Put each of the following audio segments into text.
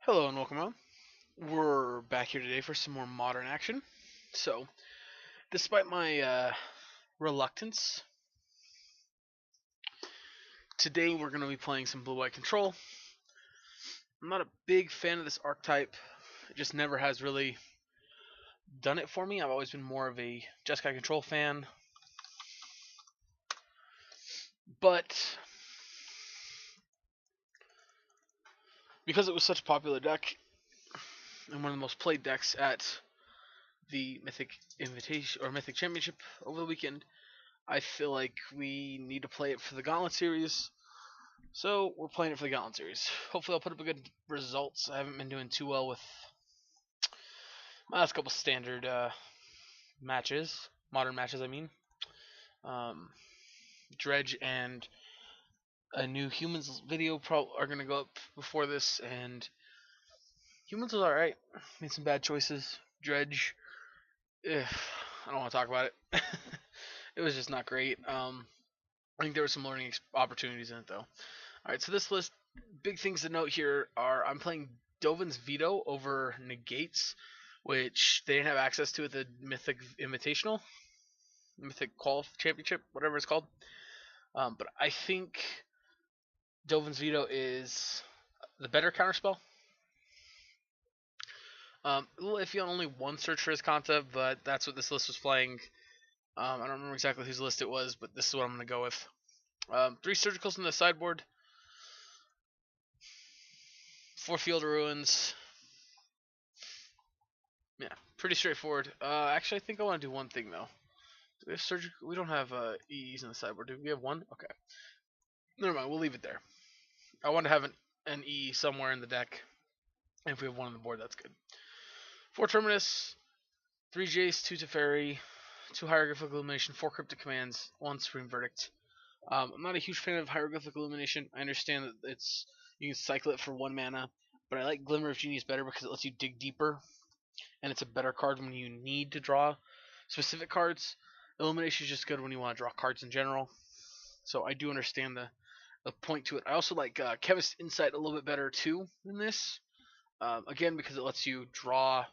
Hello and welcome on. We're back here today for some more modern action. So, despite my reluctance, today we're going to be playing some blue-white control. I'm not a big fan of this archetype. It just never has really done it for me. I've always been more of a Jeskai control fan. But because it was such a popular deck and one of the most played decks at the Mythic Invitation or Mythic Championship over the weekend, I feel like we need to play it for the Gauntlet Series. So we're playing it for the Gauntlet Series. Hopefully I'll put up a good results. I haven't been doing too well with my last couple standard matches, modern matches I mean. Dredge and a new Humans video are going to go up before this, and Humans was alright. Made some bad choices. Dredge, I don't want to talk about it. It was just not great. I think there were some learning opportunities in it though. Alright, so this list, big things to note here are I'm playing Dovin's Veto over Negates, which they didn't have access to at the Mythic Invitational, Mythic Championship, whatever it's called. But I think Dovin's Veto is the better counterspell. A little iffy on only one search for his concept, but that's what this list was playing. I don't remember exactly whose list it was, but this is what I'm going to go with. 3 Surgicals in the sideboard. 4 Field of Ruins. Yeah, pretty straightforward. Actually, I think I want to do one thing though. Do we have surgical? We don't have EEs in the sideboard. Do we have one? Okay. Never mind. We'll leave it there. I want to have an EE somewhere in the deck. And if we have one on the board, that's good. 4 Terminus, 3 Jace, 2 Teferi, 2 Hieroglyphic Illumination, 4 Cryptic Commands, 1 Supreme Verdict. I'm not a huge fan of Hieroglyphic Illumination. I understand that you can cycle it for 1 mana, but I like Glimmer of Genius better because it lets you dig deeper, and it's a better card when you need to draw specific cards. Illumination is just good when you want to draw cards in general. So I do understand the point to it. I also like Chemist Insight a little bit better too than this. Again, because it lets you draw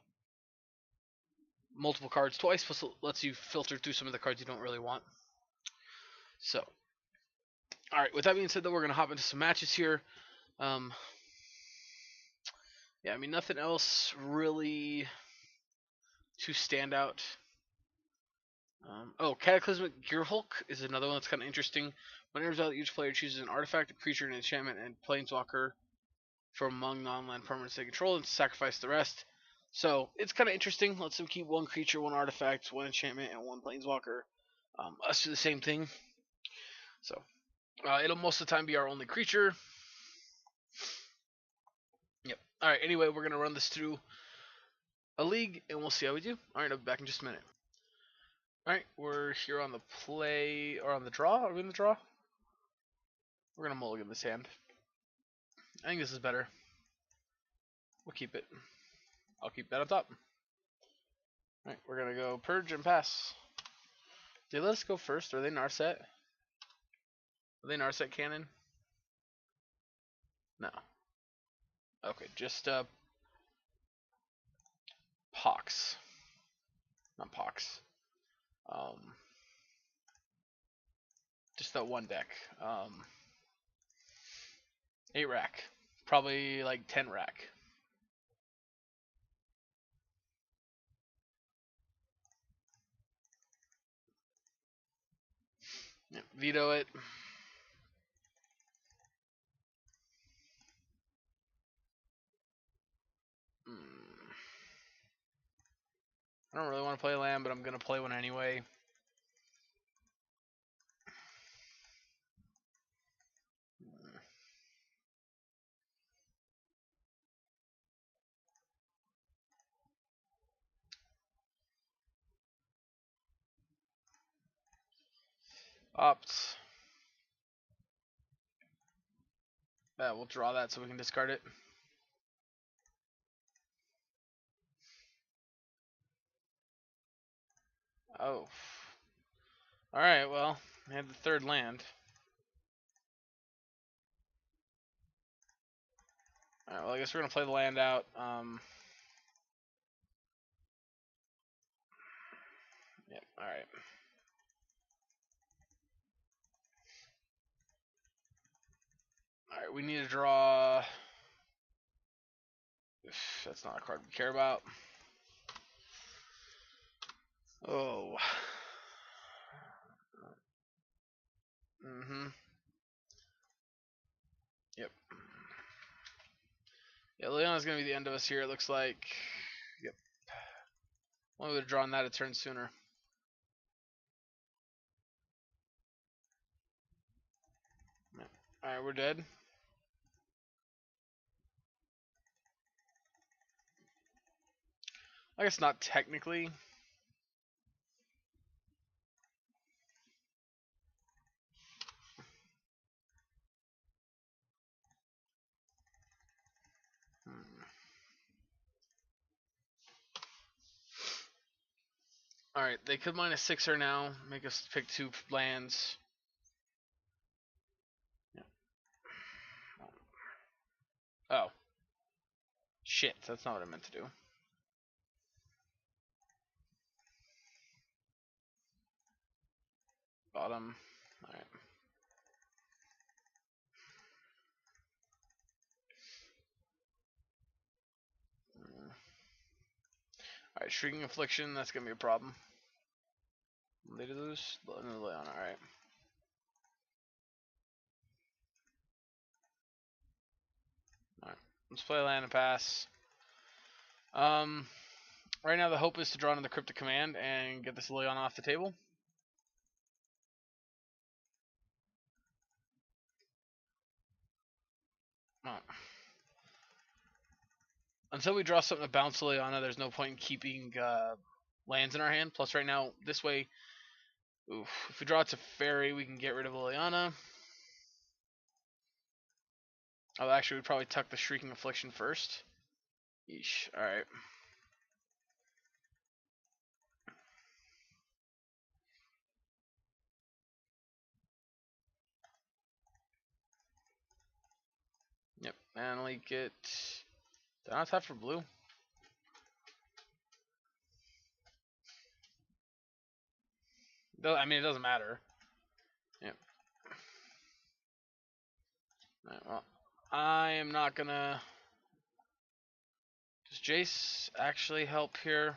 multiple cards twice, plus it lets you filter through some of the cards you don't really want. So, alright, with that being said, though, we're going to hop into some matches here. Yeah, I mean, nothing else really to stand out. Cataclysmic Gearhulk is another one that's kind of interesting. When it turns out, each player chooses an artifact, a creature, an enchantment, and planeswalker from among non-land permanents they control and sacrifice the rest. So it's kind of interesting. Lets them keep 1 creature, 1 artifact, 1 enchantment, and 1 planeswalker. Us do the same thing. So it'll most of the time be our only creature. Yep. Alright, anyway, we're going to run this through a league, and we'll see how we do. Alright, I'll be back in just a minute. Alright, we're here on the play, or on the draw. Are we in the draw? We're going to mulligan this hand. I think this is better. We'll keep it. I'll keep that on top. Alright, we're going to go Purge and Pass. Did they let us go first? Are they Narset? Are they Narset Cannon? No. Okay, just Pox. Not Pox. Just that one deck. 8 rack. Probably like 10 rack. Yeah, veto it. I don't really want to play land, but I'm going to play one anyway. Opt. Yeah, we'll draw that so we can discard it. Oh. Alright, well, I had the 3rd land. Alright, well, I guess we're going to play the land out. Yep, alright. Alright, we need to draw... That's not a card we care about. Oh. Yep. Yeah, Leon's going to be the end of us here, it looks like. Yep. Why would have drawn that a turn sooner? Alright, we're dead. I guess not technically. Alright, they could mine a 6er now, make us pick 2 lands. Yeah. Oh. Shit, that's not what I meant to do. Bottom. Alright. Alright, Shrieking Affliction, that's gonna be a problem. They lose? No, Leon, alright. Alright, let's play land and pass. Right now the hope is to draw another Cryptic Command and get this Leon off the table. Until we draw something to bounce Leona, there's no point in keeping lands in our hand. Plus, right now, this way, if we draw it to Fairy, we can get rid of Leona. Oh, actually, we'd probably tuck the Shrieking Affliction first. Yeesh. Alright. Yep, and leak it. Did I not tap for blue? I mean, it doesn't matter. Yep. Alright, well, I am not gonna... Does Jace actually help here?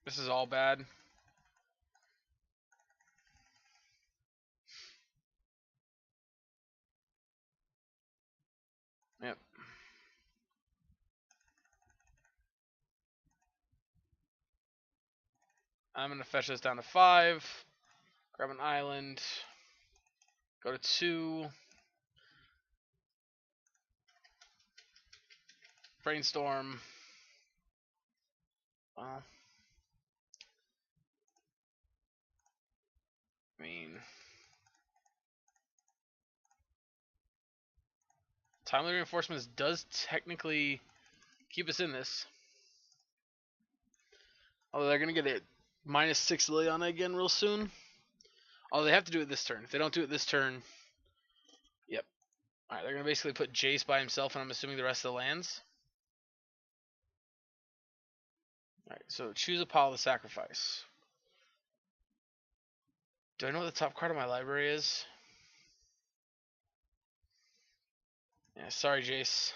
This is all bad. Yep. I'm gonna fetch this down to 5. Grab an island. Go to 2. Brainstorm. Well, I mean, timely reinforcements does technically keep us in this. Although they're gonna get a -6 Liliana again real soon. Oh, they have to do it this turn. If they don't do it this turn, yep. Alright, they're gonna basically put Jace by himself, and I'm assuming the rest of the lands. Alright, so choose a pile to sacrifice. Do I know what the top card of my library is? Yeah, sorry, Jace.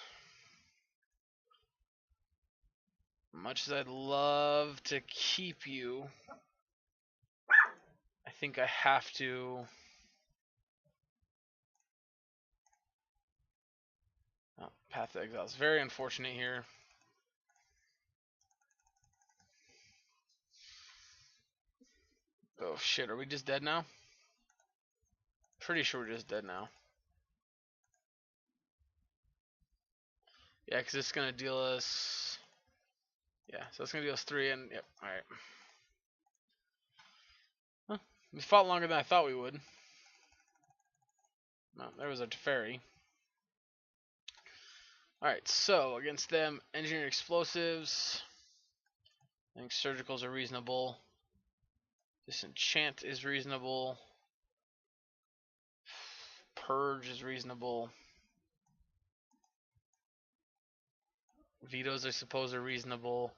Much as I'd love to keep you, I think I have to. Oh, Path to Exile is very unfortunate here. Oh shit, are we just dead now? Pretty sure we're just dead now. Yeah, because it's going to deal us... Yeah, so it's going to deal us 3 and... Yep, alright. Huh, We fought longer than I thought we would. No, there was a Teferi. Alright, so against them, engineered explosives. I think surgicals are reasonable. Disenchant is reasonable. Purge is reasonable. Vetoes, I suppose, are reasonable.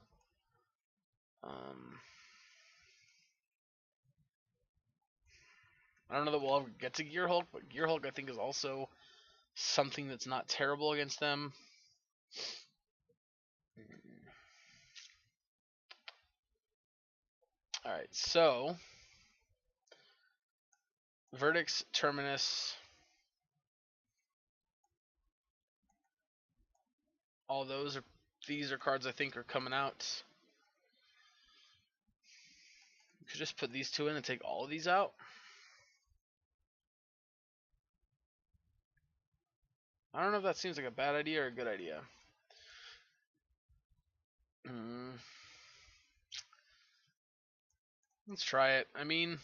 I don't know that we'll ever get to Gear Hulk, but Gear Hulk I think is also something that's not terrible against them. Alright, so Verdict's Terminus. All these are cards I think are coming out. You could just put these two in and take all of these out. I don't know if that seems like a bad idea or a good idea. Let's try it. I mean,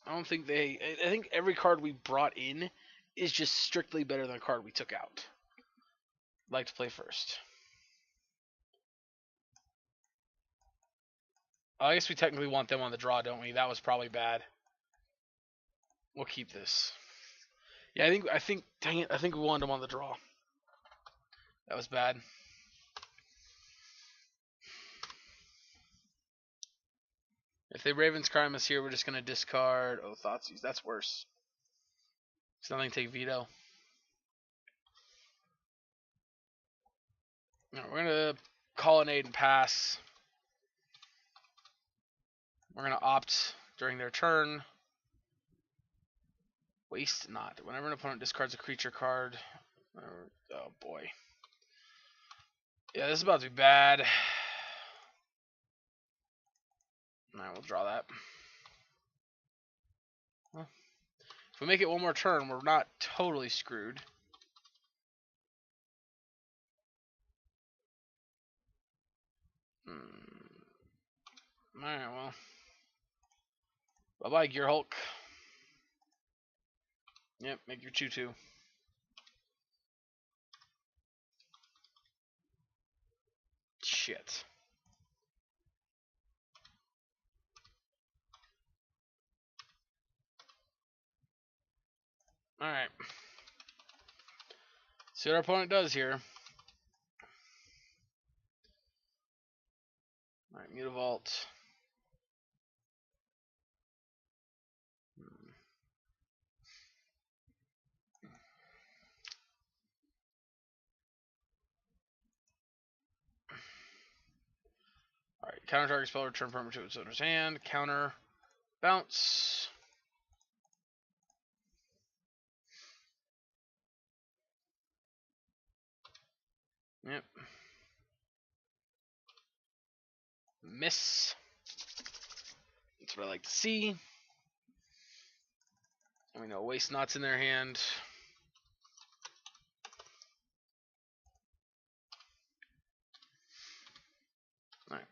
I don't think I think every card we brought in is just strictly better than a card we took out. I'd like to play first. I guess we technically want them on the draw, don't we? That was probably bad. We'll keep this. Yeah, I think dang it, I think we wanted them on the draw. That was bad. If they Raven's Crime us here, we're just gonna discard Thoughtseize. That's worse. It's nothing to take veto. No, we're gonna colonnade and pass. We're gonna opt during their turn. Waste not. Whenever an opponent discards a creature card. Oh boy. Yeah, this is about to be bad. Alright, we'll draw that. Well, if we make it one more turn, we're not totally screwed. Alright, well. Bye-bye, Gear Hulk. Yep, make your 2-2. Shit. Alright. See what our opponent does here. Alright, Mutavault. Alright, counter target spell, return permanent to its owner's hand. Counter, bounce. Yep. Miss. That's what I like to see. We know Waste Not's in their hand. Alright.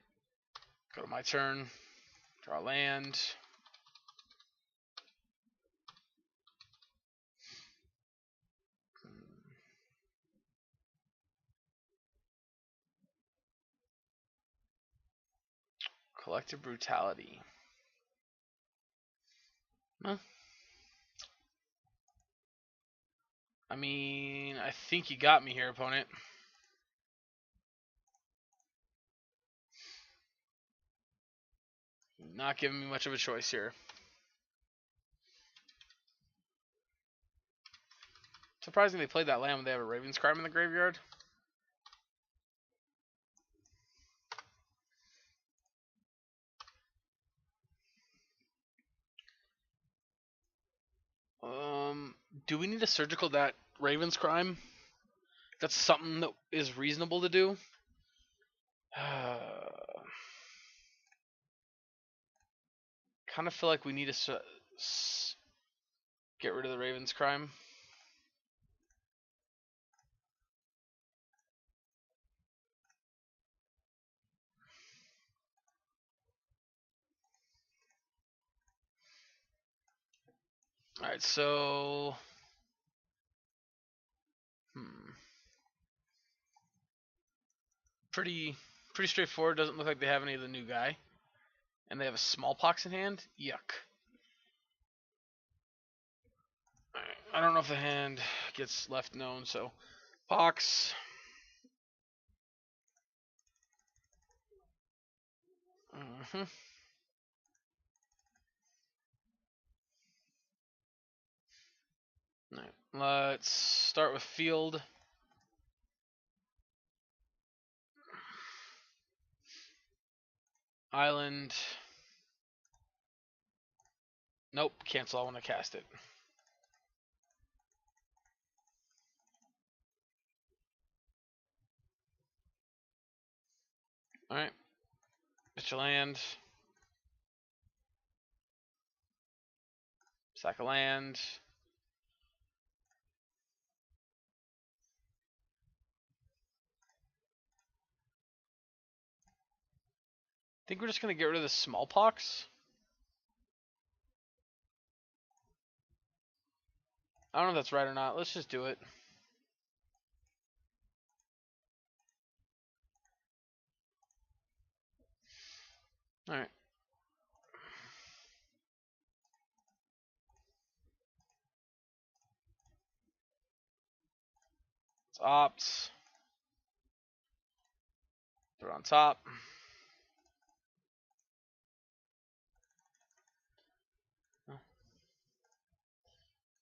Go to my turn. Draw land. Collective Brutality. Huh? I mean, I think you got me here, opponent. Not giving me much of a choice here. Surprising they played that land when they have a Raven's Crime in the graveyard. Do we need to surgical that Raven's Crime? That's something that is reasonable to do. Kind of feel like we need to get rid of the Raven's Crime. Alright, so... Pretty straightforward. Doesn't look like they have any of the new guy. And they have a smallpox in hand? Yuck. Alright, I don't know if the hand gets left known, so... Pox. Alright, let's start with field. Island. Nope, cancel. I want to cast it. Alright. Pitch a land. Sack a land. I think we're just going to get rid of the smallpox. I don't know if that's right or not. Let's just do it. Alright. Let's opt. Throw it on top.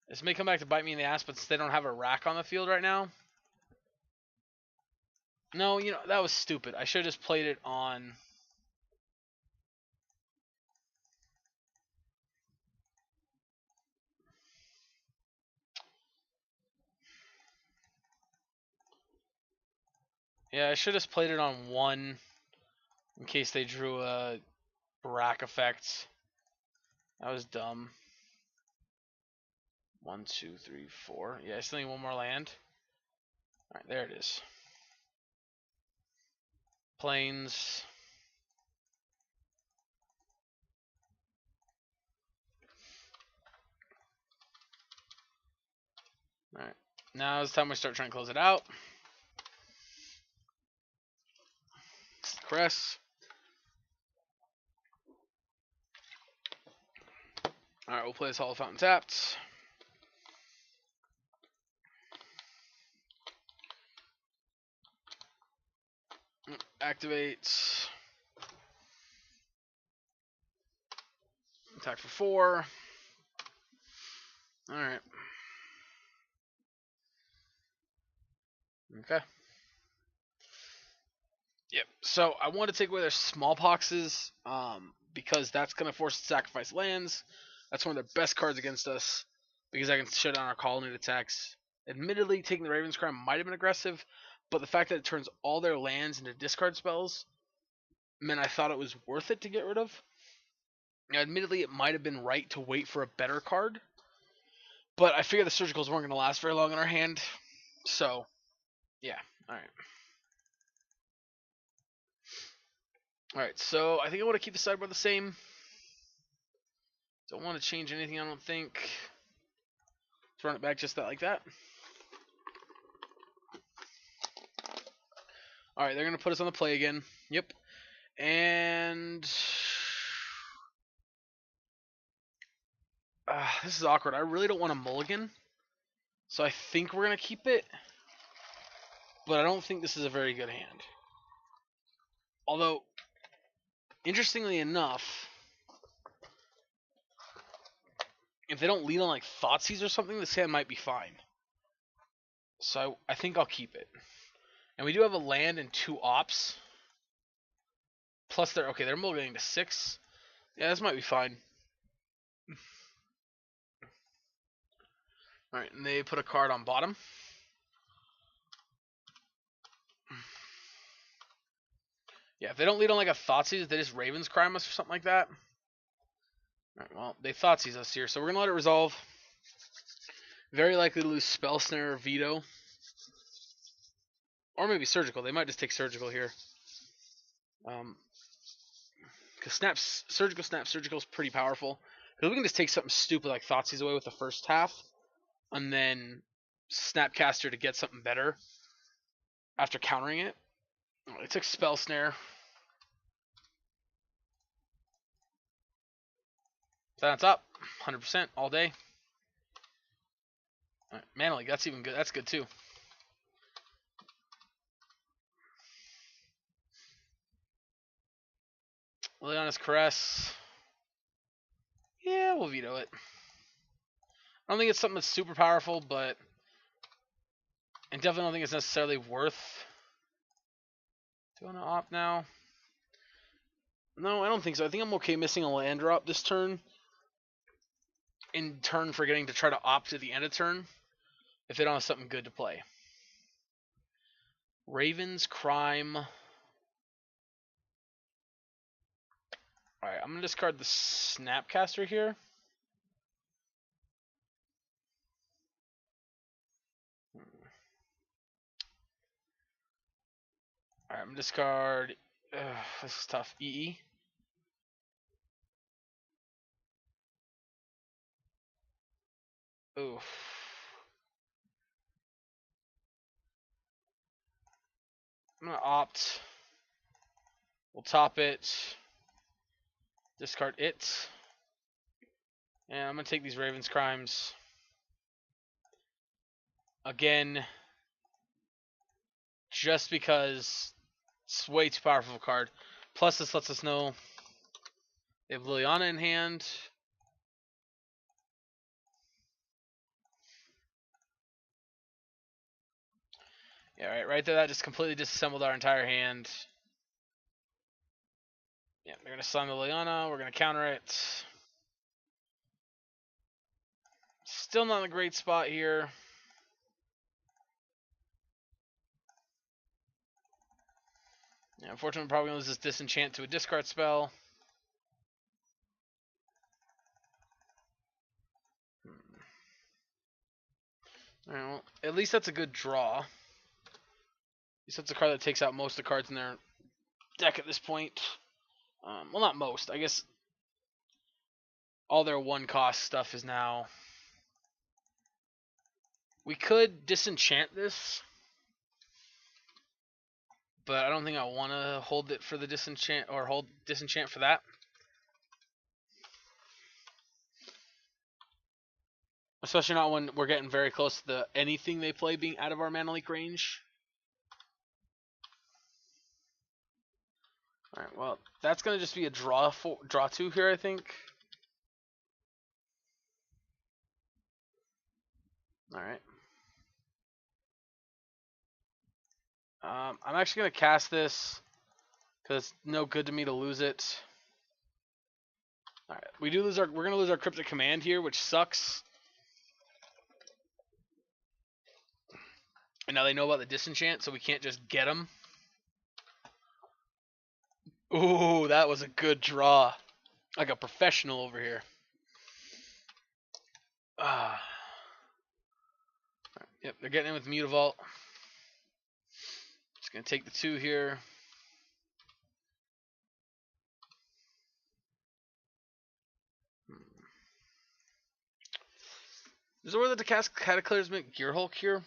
This may come back to bite me in the ass, but since they don't have a rack on the field right now. No, you know, that was stupid. I should have just played it on... Yeah, I should have played it on 1 in case they drew a rack effect. That was dumb. 1, 2, 3, 4. Yeah, I still need 1 more land. Alright, there it is. Plains. Alright. Now it's time we start trying to close it out. Cress. Alright, we'll play this Hall of Fountain tapped. Activate. Attack for 4. Alright. Okay. Yep. So I want to take away their smallpoxes, because that's gonna force us to sacrifice lands. That's one of their best cards against us, because I can shut down our colony attacks. Admittedly, taking the Raven's Crown might have been aggressive, but the fact that it turns all their lands into discard spells meant I thought it was worth it to get rid of. Now, admittedly, it might have been right to wait for a better card, but I figured the Surgicals weren't going to last very long in our hand, so yeah. Alright. Alright, so I think I want to keep the sideboard the same. Don't want to change anything, I don't think. Let's run it back just like that. Alright, they're going to put us on the play again. Yep. And... this is awkward. I really don't want a mulligan. So I think we're going to keep it. But I don't think this is a very good hand. Although, interestingly enough, if they don't lead on like Thoughtseize or something, this hand might be fine. So I think I'll keep it. And we do have a land and 2 ops. Plus they're okay, they're mulliganing to 6. Yeah, this might be fine. Alright, and they put a card on bottom. Yeah, if they don't lead on like a Thoughtseize, they just Raven's Crime us or something like that. Alright, well, they Thoughtseize us here, so we're gonna let it resolve. Very likely to lose Spell Snare or Veto. Or maybe Surgical. They might just take Surgical here. Because Surgical Snap, Surgical is pretty powerful. Because we can just take something stupid like Thoughtseize away with the first half, and then Snapcaster to get something better after countering it. It took Spell Snare. That's up. 100% all day. Right, Mana Leak, that's even good. That's good too. Liliana's Caress. Yeah, we'll veto it. I don't think it's something that's super powerful, but I definitely don't think it's necessarily worth. Do I want to opt now? No, I don't think so. I think I'm okay missing a land drop this turn. In turn, forgetting to try to opt at the end of turn if they don't have something good to play. Ravens, Crime. Alright, I'm going to discard the Snapcaster here. Alright, I'm going to discard. This is tough. EE. Oof. I'm going to opt. We'll top it. Discard it. And I'm going to take these Ravens Crimes. Again, just because it's way too powerful of a card. Plus, this lets us know they have Liliana in hand. Yeah, right there, that just completely disassembled our entire hand. Yeah, they're going to summon the Liliana. We're going to counter it. Still not in a great spot here. Yeah, unfortunately, we're probably going to lose this Disenchant to a discard spell. Alright, well, at least that's a good draw. At least that's a card that takes out most of the cards in their deck at this point. Well, not most. I guess all their one-cost stuff is now. We could disenchant this, but I don't think I want to hold it for the disenchant or hold disenchant for that. Especially not when we're getting very close to anything they play being out of our Mana Leak range. Alright, well, that's going to just be a draw two here, I think. Alright. I'm actually going to cast this because it's no good to me to lose it. Alright, we're going to lose our Cryptic Command here, which sucks. And now they know about the disenchant, so we can't just get them. Ooh, that was a good draw. Like a professional over here. Yep, they're getting in with Mutavault. Just going to take the 2 here. Is it worth it to cast Cataclysmic Gearhulk here?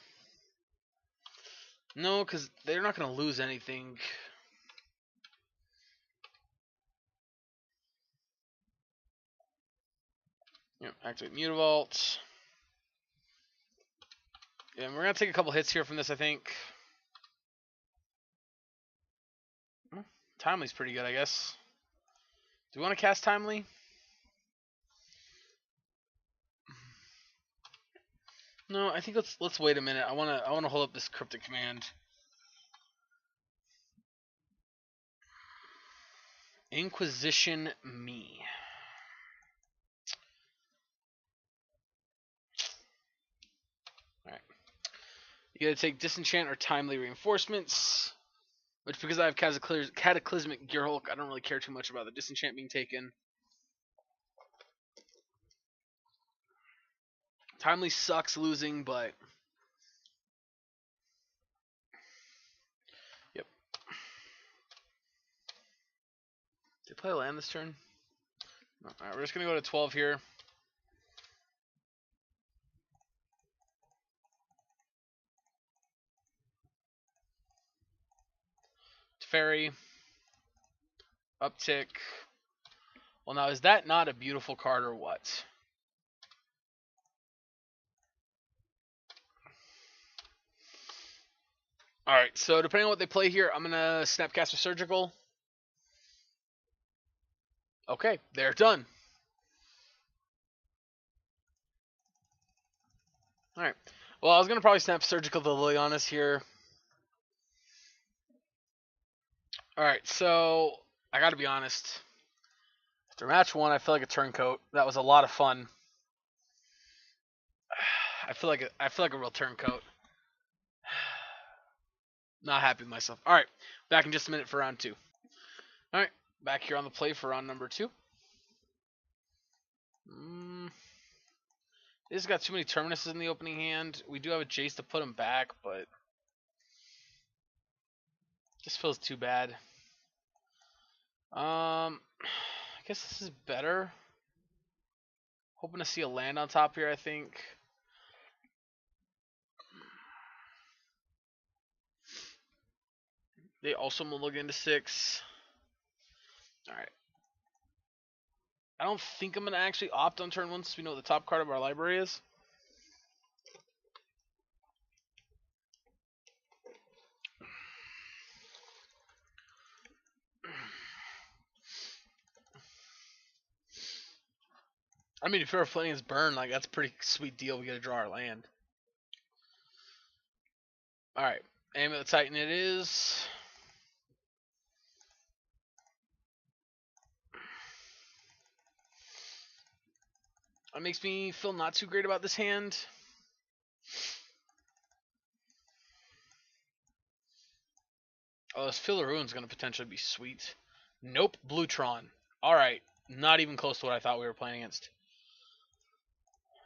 No, because they're not going to lose anything. Yep, activate Mutavault. Yeah, and we're going to take a couple hits here from this, I think. Timely's pretty good, I guess. Do we want to cast Timely? No, I think let's wait a minute. I wanna hold up this Cryptic Command. Inquisition me. Alright. You gotta take Disenchant or Timely Reinforcements. Which, because I have Cataclysmic Gearhulk, I don't really care too much about the Disenchant being taken. Timely sucks losing, but... Yep. Did they play a land this turn? Alright, we're just going to go to 12 here. Fairy. Uptick. Well, now, is that not a beautiful card or what? Alright, so depending on what they play here, I'm going to Snapcaster Surgical. Okay, they're done. Alright. Well, I was going to probably snap Surgical to Lilianis here. Alright, so I got to be honest. After match 1, I feel like a turncoat. That was a lot of fun. I feel like a real turncoat. Not happy with myself. Alright, back in just a minute for round 2. Alright, back here on the play for round number 2. This has got too many Terminuses in the opening hand. We do have a Jace to put him back, but this feels too bad. I guess this is better. Hoping to see a land on top here, I think. They also mulligan into 6. Alright. I don't think I'm going to actually opt on turn 1 since we know what the top card of our library is. I mean, if you're playing as Burn, like, that's a pretty sweet deal. We get to draw our land. Alright. Amulet Titan it is. It makes me feel not too great about this hand. Oh, this Field of Ruin's going to potentially be sweet. Nope, Bluetron. Alright, not even close to what I thought we were playing against.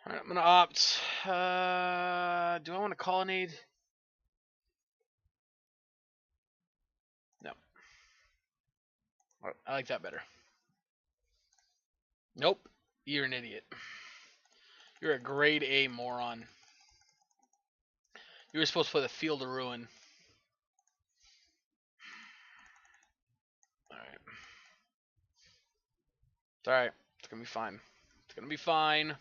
Alright, I'm going to opt. Do I want to Colonnade? No. I like that better. Nope, you're an idiot. You're a grade A moron. You were supposed to play the Field of Ruin. Alright. It's alright. It's gonna be fine. It's gonna be fine.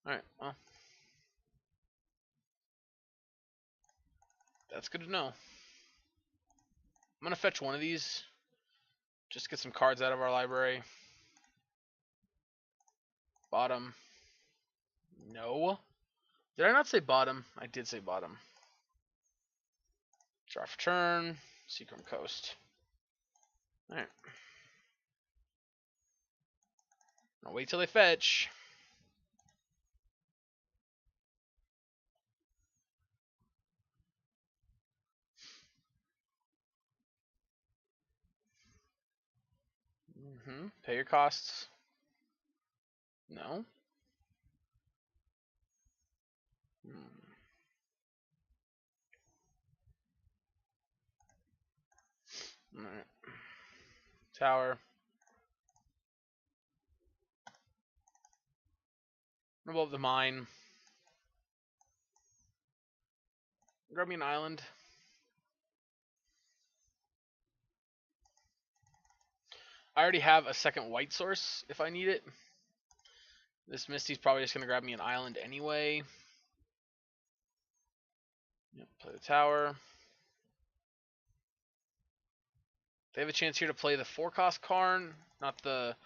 Alright, well. That's good to know. I'm gonna fetch one of these. Just get some cards out of our library. Bottom. No. Did I not say bottom? I did say bottom. Draw for turn. Seacrum Coast. Alright. I'll wait till they fetch. Pay your costs. No. Alright. Tower. Above the mine. Grab me an island. I already have a second white source if I need it. This Misty's probably just going to grab me an island anyway. Yep, play the tower. They have a chance here to play the 4-cost Karn, not the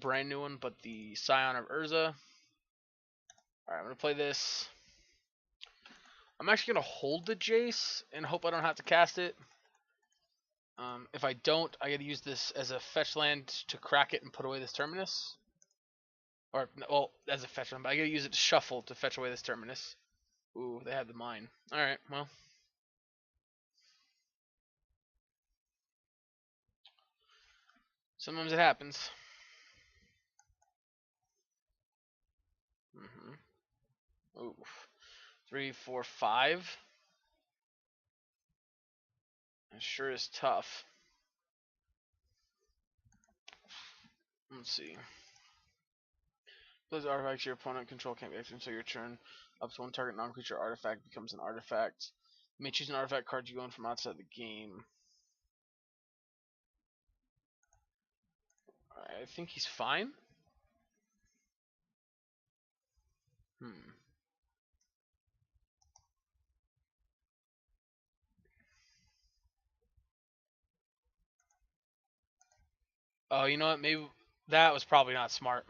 brand new one, but the Scion of Urza. Alright, I'm going to play this. I'm actually going to hold the Jace and hope I don't have to cast it. If I don't, I got to use this as a fetch land to crack it and put away this Terminus. Or, well, as a fetch land, but I got to use it to shuffle to fetch away this Terminus. Ooh, they had the mine. Alright, well. Sometimes it happens. Ooh. 3, 4, 5. That sure is tough. Let's see. Those artifacts your opponent control can't be activated until your turn. Up to one target non-creature artifact becomes an artifact. You may choose an artifact card you own from outside the game. I think he's fine. Oh, you know what? Maybe that was probably not smart.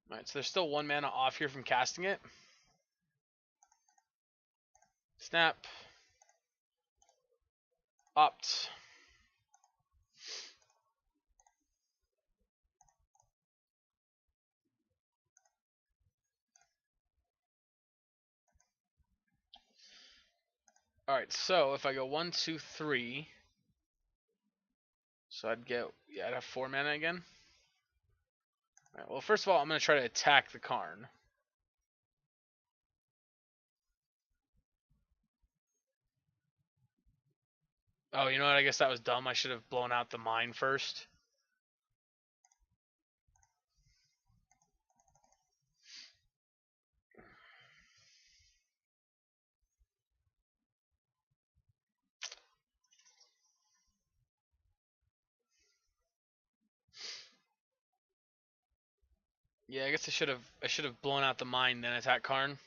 Alright, so there's still 1 mana off here from casting it. Snap. Opt. Alright, so if I go 1, 2, 3. So I'd get, yeah, I'd have 4 mana again. Alright, well, first of all, I'm going to try to attack the Karn. Oh, you know what? I guess that was dumb. I should have blown out the mine first. Yeah, I guess I should have blown out the mine then attack Karn.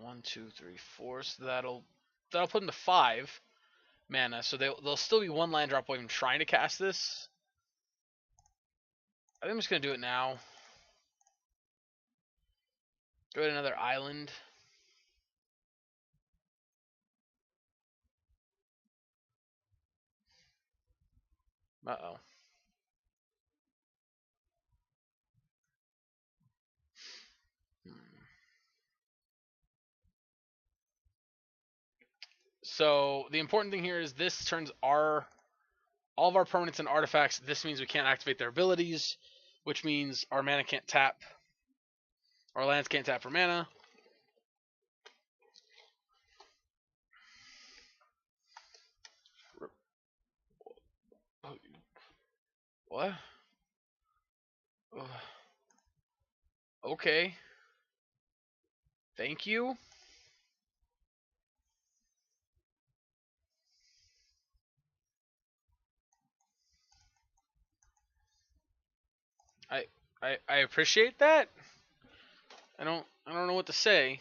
One, two, three, four. So that'll put him to 5 mana. So they'll still be 1 land drop away from trying to cast this. I think I'm just gonna do it now. Go to another island. Uh-oh. So the important thing here is this turns all of our permanents and artifacts. This means we can't activate their abilities, which means our mana can't tap. Our lands can't tap for mana. What? Okay. Thank you. I appreciate that. I don't know what to say.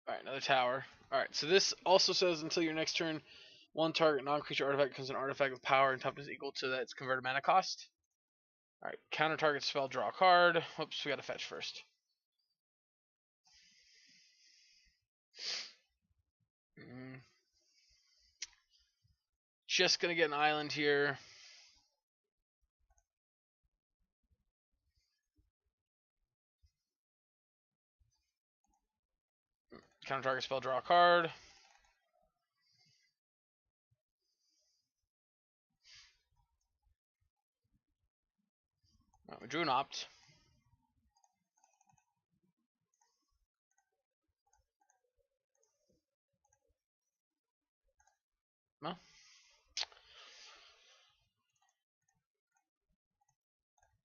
Alright, another tower. Alright, so this also says until your next turn, 1 target non-creature artifact becomes an artifact with power and toughness equal to its converted mana cost. Alright, counter target spell, draw a card. Whoops, we gotta fetch first. Just gonna get an island here. Counter target spell, draw a card. Right, we drew an opt. No.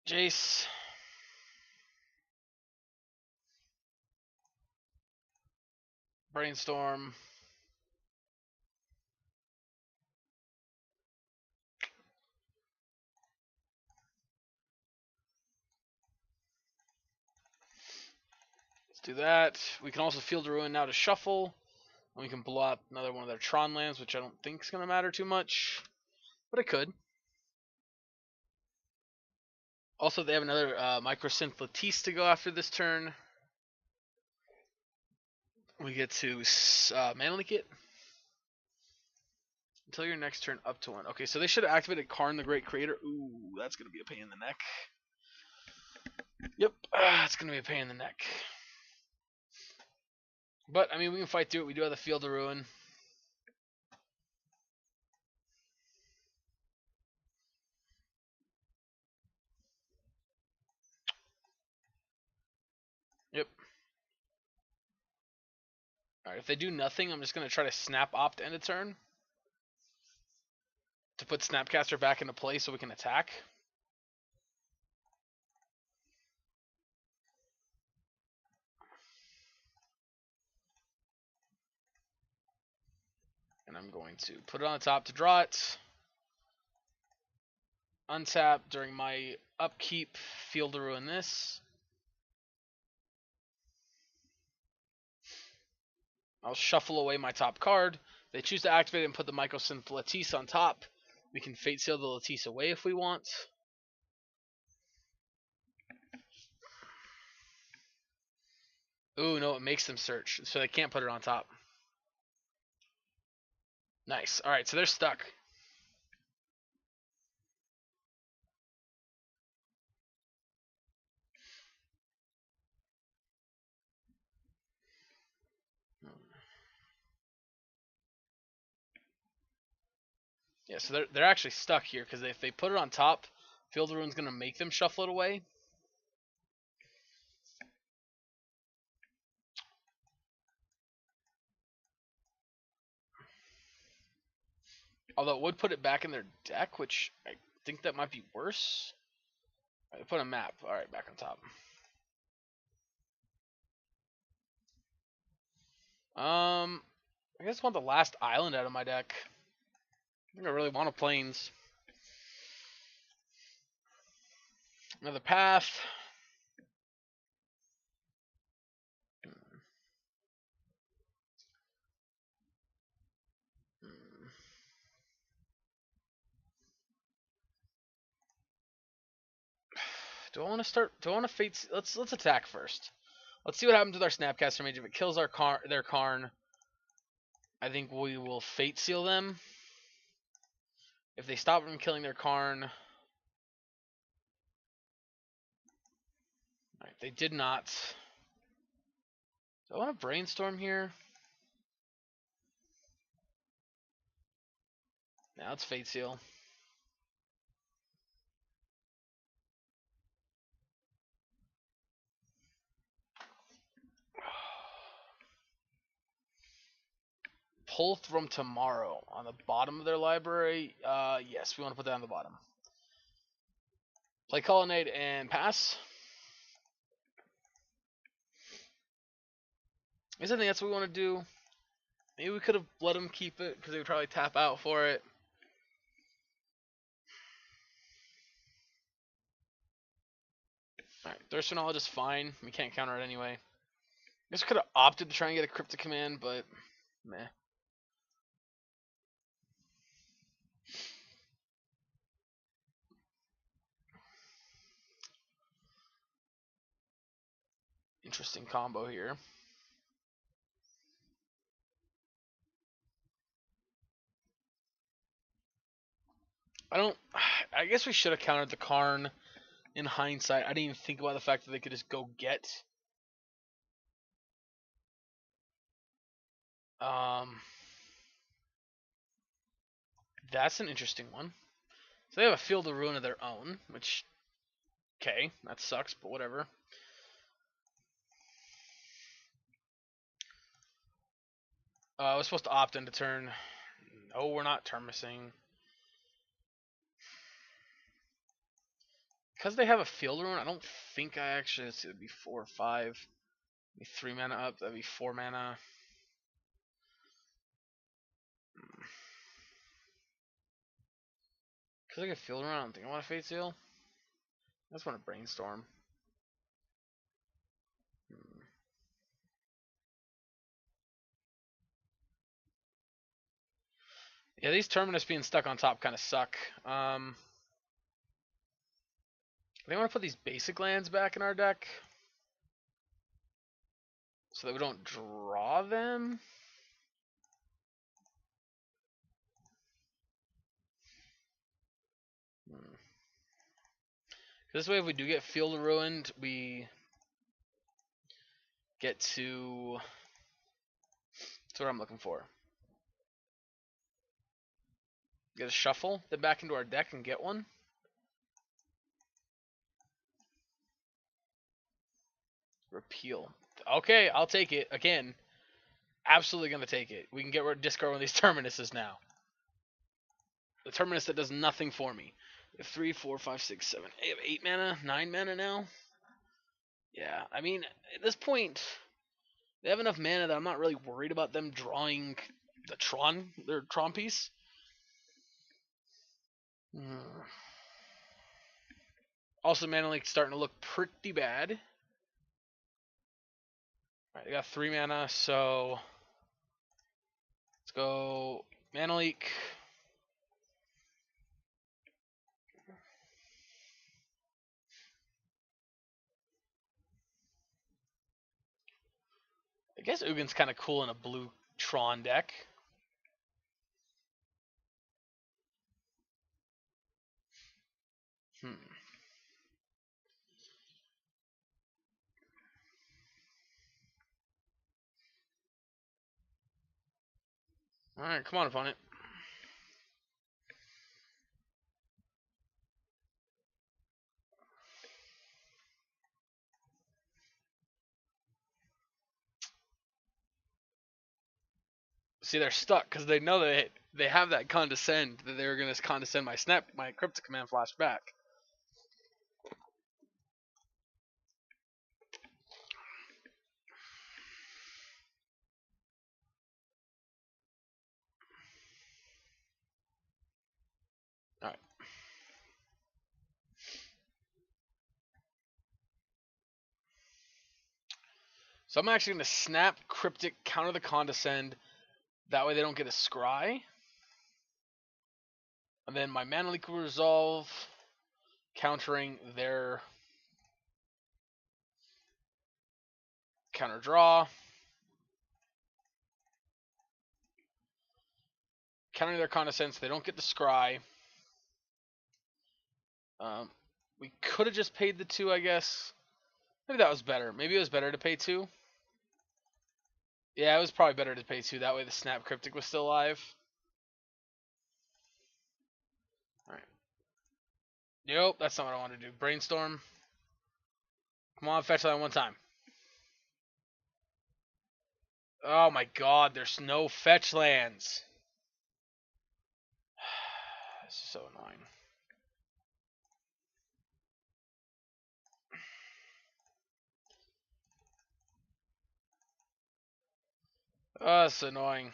Jace. Brainstorm. Let's do that. We can also Field of Ruin now to shuffle. And we can blow up another one of their Tron lands, which I don't think is going to matter too much. But it could. Also, they have another Microsynth Lattice to go after this turn. We get to mana leak it. Until your next turn up to 1. Okay, so they should have activated Karn the Great Creator. Ooh, that's going to be a pain in the neck. Yep, it's going to be a pain in the neck. But, I mean, we can fight through it. We do have the Field of Ruin. Alright, if they do nothing, I'm just going to try to snap opt end a turn to put Snapcaster back into play so we can attack. And I'm going to put it on the top to draw it. Untap during my upkeep, Field to Ruin this. I'll shuffle away my top card. They choose to activate it and put the Mycosynth Lattice on top. We can Fate Seal the Lattice away if we want. Ooh, no, it makes them search, so they can't put it on top. Nice. Alright, so they're stuck. Yeah, so they're actually stuck here, because if they put it on top, Field of Ruin's going to make them shuffle it away. Although it would put it back in their deck, which I think that might be worse. Right, put a map. Alright, back on top. I guess I want the last island out of my deck. I think I really want a Plains. Another path. Do I want to start? Do I want to fate? Let's attack first. Let's see what happens with our Snapcaster Mage. If it kills their Karn, I think we will Fate Seal them. If they stop from killing their Karn, alright, they did not. Do I want to Brainstorm here? Now it's Fate Seal. Pull from Tomorrow on the bottom of their library. Yes, we want to put that on the bottom. Play Colonnade and pass. I think that's what we want to do. Maybe we could have let them keep it because they would probably tap out for it. Alright, Thirst for Knowledge is fine. We can't counter it anyway. I guess we could have opted to try and get a Cryptic Command, but meh. Interesting combo here. I guess we should have countered the Karn in hindsight. I didn't even think about the fact that they could just go get. That's an interesting one. So they have a Field of Ruin of their own, which, okay, that sucks, but whatever. I was supposed to opt into turn. No, we're not turn missing. Because they have a Field Ruin, I don't think I actually, let's see, it'd be 4 or 5. Maybe 3 mana up, that'd be 4 mana. Because I get Field Ruin, I don't think I want to Fate Seal. I just want to Brainstorm. Yeah, these Terminus being stuck on top kind of suck. They want to put these basic lands back in our deck so that we don't draw them. This way, if we do get Field Ruined, we get to. That's what I'm looking for. Get a shuffle, then back into our deck and get one. Repeal. Okay, I'll take it again. Absolutely gonna take it. We can get rid of discard one of these Terminuses now. The Terminus that does nothing for me. We have 3, 4, 5, 6, 7. I have 8 mana, 9 mana now. Yeah, I mean, at this point, they have enough mana that I'm not really worried about them drawing their Tron piece. Also, Mana Leak starting to look pretty bad. Alright, they got 3 mana, so let's go Mana Leak. I guess Ugin's kind of cool in a blue Tron deck. Alright, come on, opponent. See, they're stuck because they know that they have that condescend, that they were going to condescend my Cryptic Command flashback. Alright. So I'm actually going to snap Cryptic, counter the condescend. That way they don't get a scry. And then my Mana Leak will resolve, countering their counter draw. Countering their condescend so they don't get the scry. We could have just paid the 2, I guess. Maybe that was better. Maybe it was better to pay 2. Yeah, it was probably better to pay 2. That way the Snap Cryptic was still alive. Alright. Nope, that's not what I wanted to do. Brainstorm. Come on, fetch that one time. Oh my god, there's no fetch lands. This is so annoying. Oh, that's annoying.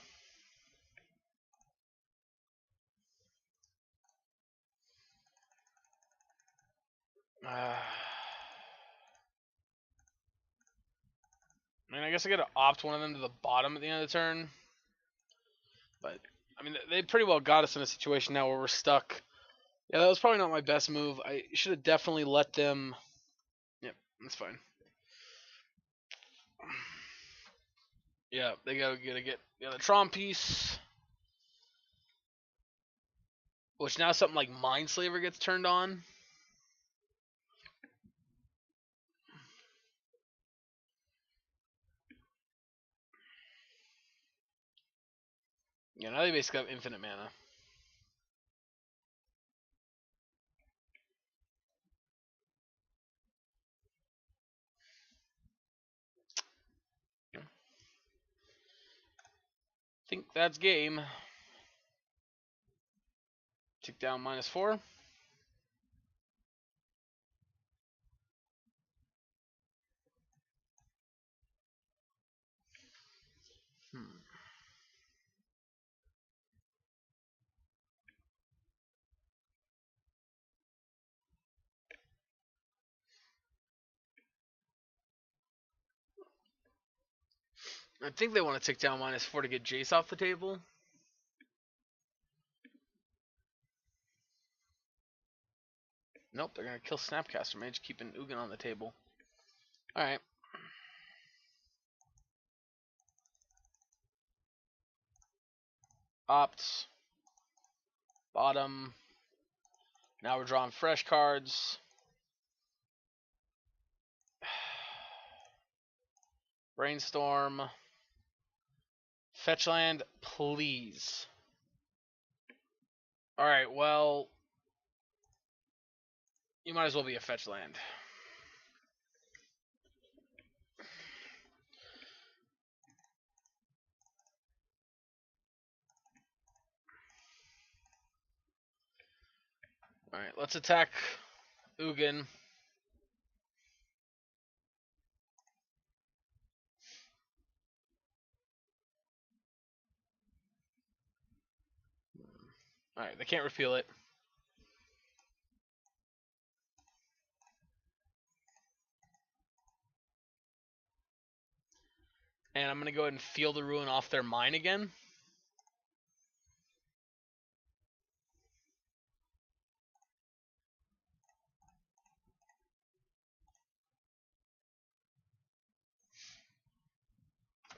I mean, I guess I gotta opt one of them to the bottom at the end of the turn. But, I mean, they pretty well got us in a situation now where we're stuck. Yeah, that was probably not my best move. I should have definitely let them... Yep, that's fine. Yeah, they gotta get the other Tron piece. Which now something like Mindslaver gets turned on. Yeah, now they basically have infinite mana. I think that's game. Tick down -4. I think they want to tick down -4 to get Jace off the table. Nope, they're going to kill Snapcaster Mage, keeping Ugin on the table. Alright. Opt. Bottom. Now we're drawing fresh cards. Brainstorm. Fetch land, please. Alright, well... You might as well be a fetch land. Alright, let's attack Ugin. Alright, they can't repeal it. And I'm going to go ahead and Feel the Ruin off their mine again.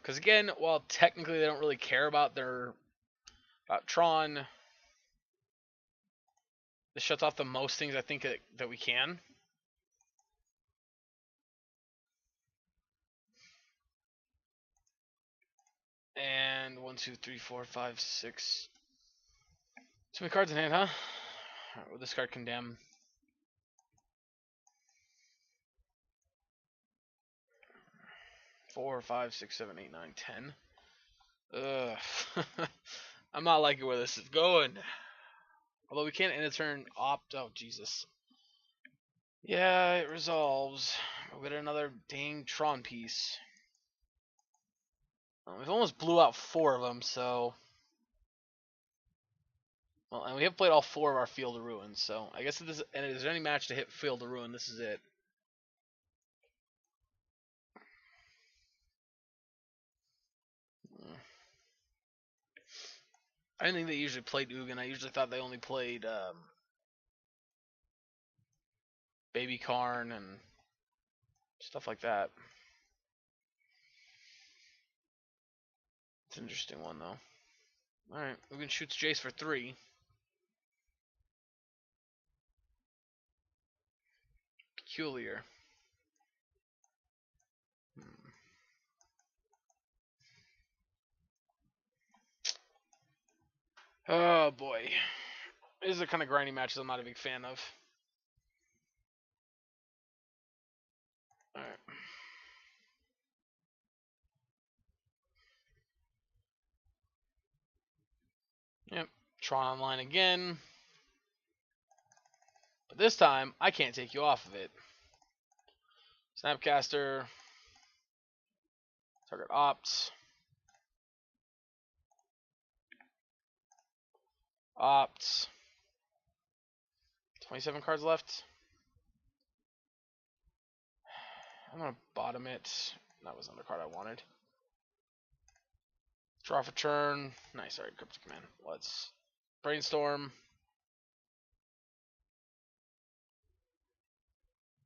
Because again, while technically they don't really care about Tron, this shuts off the most things I think that we can. And 1, 2, 3, 4, 5, 6. Too many cards in hand, huh? Alright, we'll discard Condemn. Four, 5, 6, 7, 8, 9, 10. Ugh. I'm not liking where this is going. Although we can't end a turn opt. Oh, Jesus. Yeah, it resolves. We'll get another dang Tron piece. We've almost blew out 4 of them, so. Well, and we have played all 4 of our Field of Ruin, so I guess if there's any match to hit Field of Ruin, this is it. I didn't think they usually played Ugin. I usually thought they only played Baby Karn and stuff like that. It's an interesting one, though. Alright, Ugin shoots Jace for 3. Peculiar. Oh, boy. These are the kind of grinding matches I'm not a big fan of. Alright. Yep. Tron online again. But this time, I can't take you off of it. Snapcaster. Target opts. Opts. 27 cards left. I'm going to bottom it. That was another card I wanted. Draw for turn. Nice, alright, Cryptic Command. Let's brainstorm.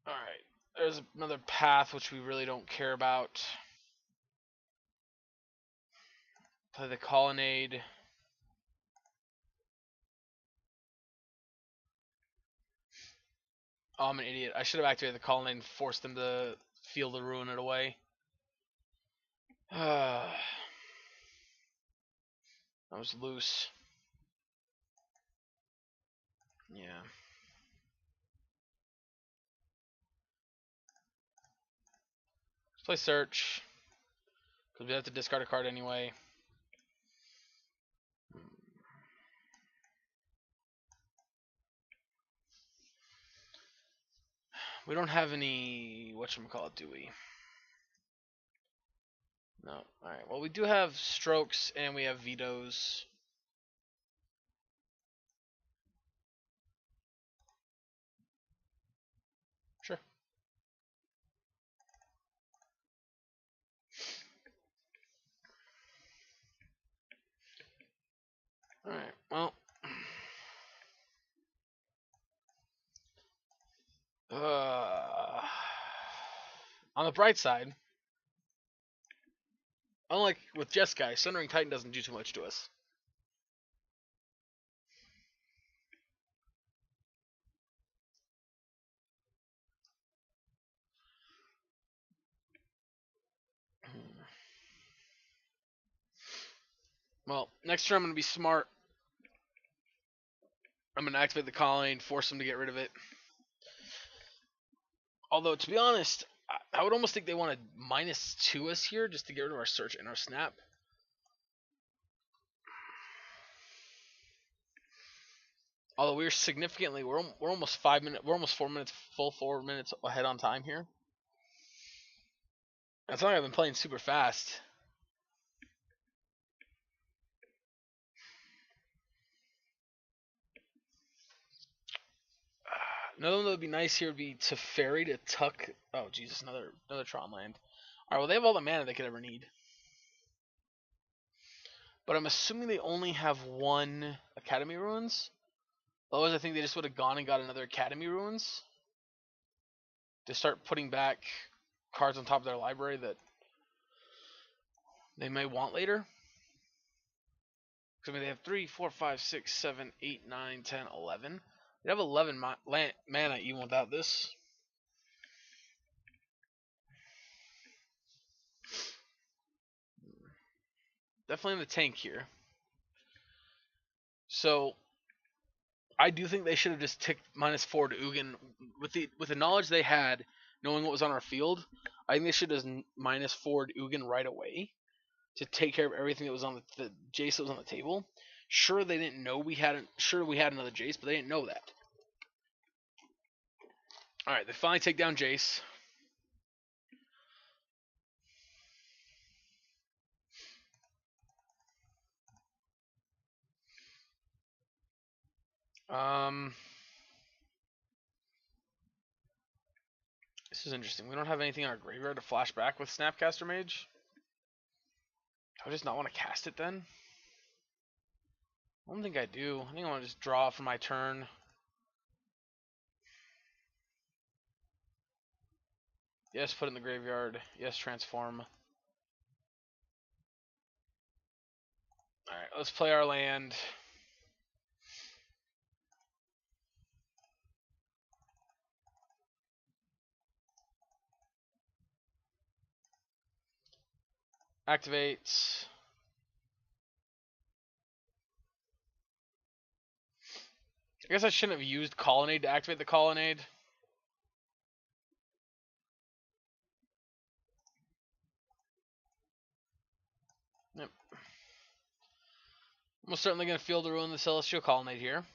Alright, there's another path which we really don't care about. Play the Colonnade. Oh, I'm an idiot. I should have activated the Colonnade and forced them to Feel the Ruin it away. That was loose. Yeah. Let's play Search. Because we have to discard a card anyway. We don't have any whatchamacallit, do we? No. Alright, well we do have Strokes and we have Vetoes. Sure. Alright, well. On the bright side, unlike with Jeskai, Sundering Titan doesn't do too much to us. Well, next turn I'm going to be smart. I'm going to activate the Colonnade, force them to get rid of it. Although, to be honest, I would almost think they want to -2 us here just to get rid of our Search and our Snap. Although we're significantly, we're almost 5 minutes, we're almost 4 minutes, full 4 minutes ahead on time here. That's not like I've been playing super fast. Another one that would be nice here would be Teferi to tuck. Oh Jesus, another Tron land. All right, well they have all the mana they could ever need. But I'm assuming they only have one Academy Ruins. Otherwise, I think they just would have gone and got another Academy Ruins to start putting back cards on top of their library that they may want later. Because I mean, they have 3, 4, 5, 6, 7, 8, 9, 10, 11. They have 11 mana even without this. Definitely in the tank here. So I do think they should have just ticked -4 to Ugin with the knowledge they had, knowing what was on our field. I think they should have -4 to Ugin right away to take care of everything that was on the Jace that was on the table. Sure, they didn't know we had another Jace, but they didn't know that. All right, they finally take down Jace. This is interesting. We don't have anything in our graveyard to flash back with Snapcaster Mage. Do I just not want to cast it then? I don't think I do. I think I want to just draw for my turn. Yes, put it in the graveyard. Yes, transform. Alright, let's play our land. Activates. I guess I shouldn't have used Colonnade to activate the Colonnade. Yep. I'm most certainly going to Field to Ruin the Celestial Colonnade here.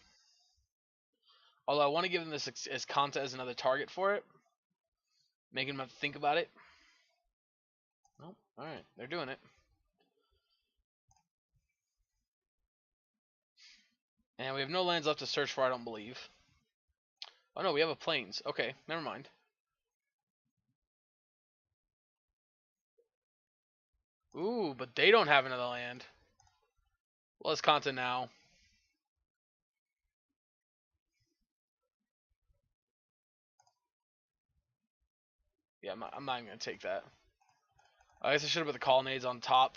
Although I want to give them this as Kanta as another target for it. Making them have to think about it. Nope. Alright, they're doing it. And we have no lands left to search for, I don't believe. Oh no, we have a Plains. Okay, never mind. Ooh, but they don't have another land. Well, it's Kanta now. Yeah, I'm not even going to take that. I guess I should have put the Colonnades on top.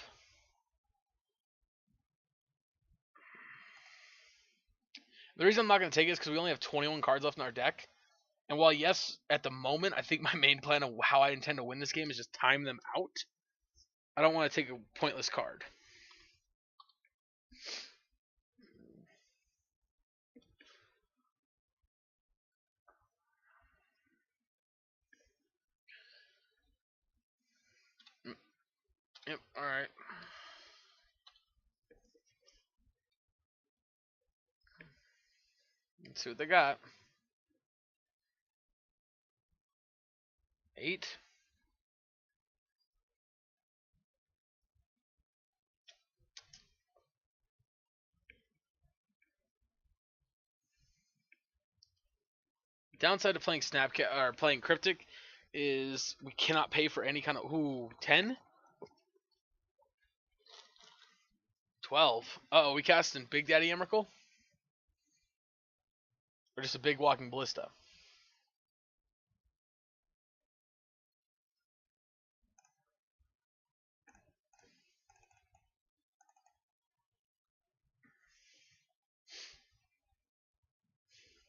The reason I'm not going to take it is because we only have 21 cards left in our deck. And while, yes, at the moment, I think my main plan of how I intend to win this game is just time them out, I don't want to take a pointless card. Yep, alright. Let's see what they got. 8. Downside to playing or playing Cryptic is we cannot pay for any kind of 10? 12. Uh-oh, we casting Big Daddy Emrakul? Or just a big walking ballista?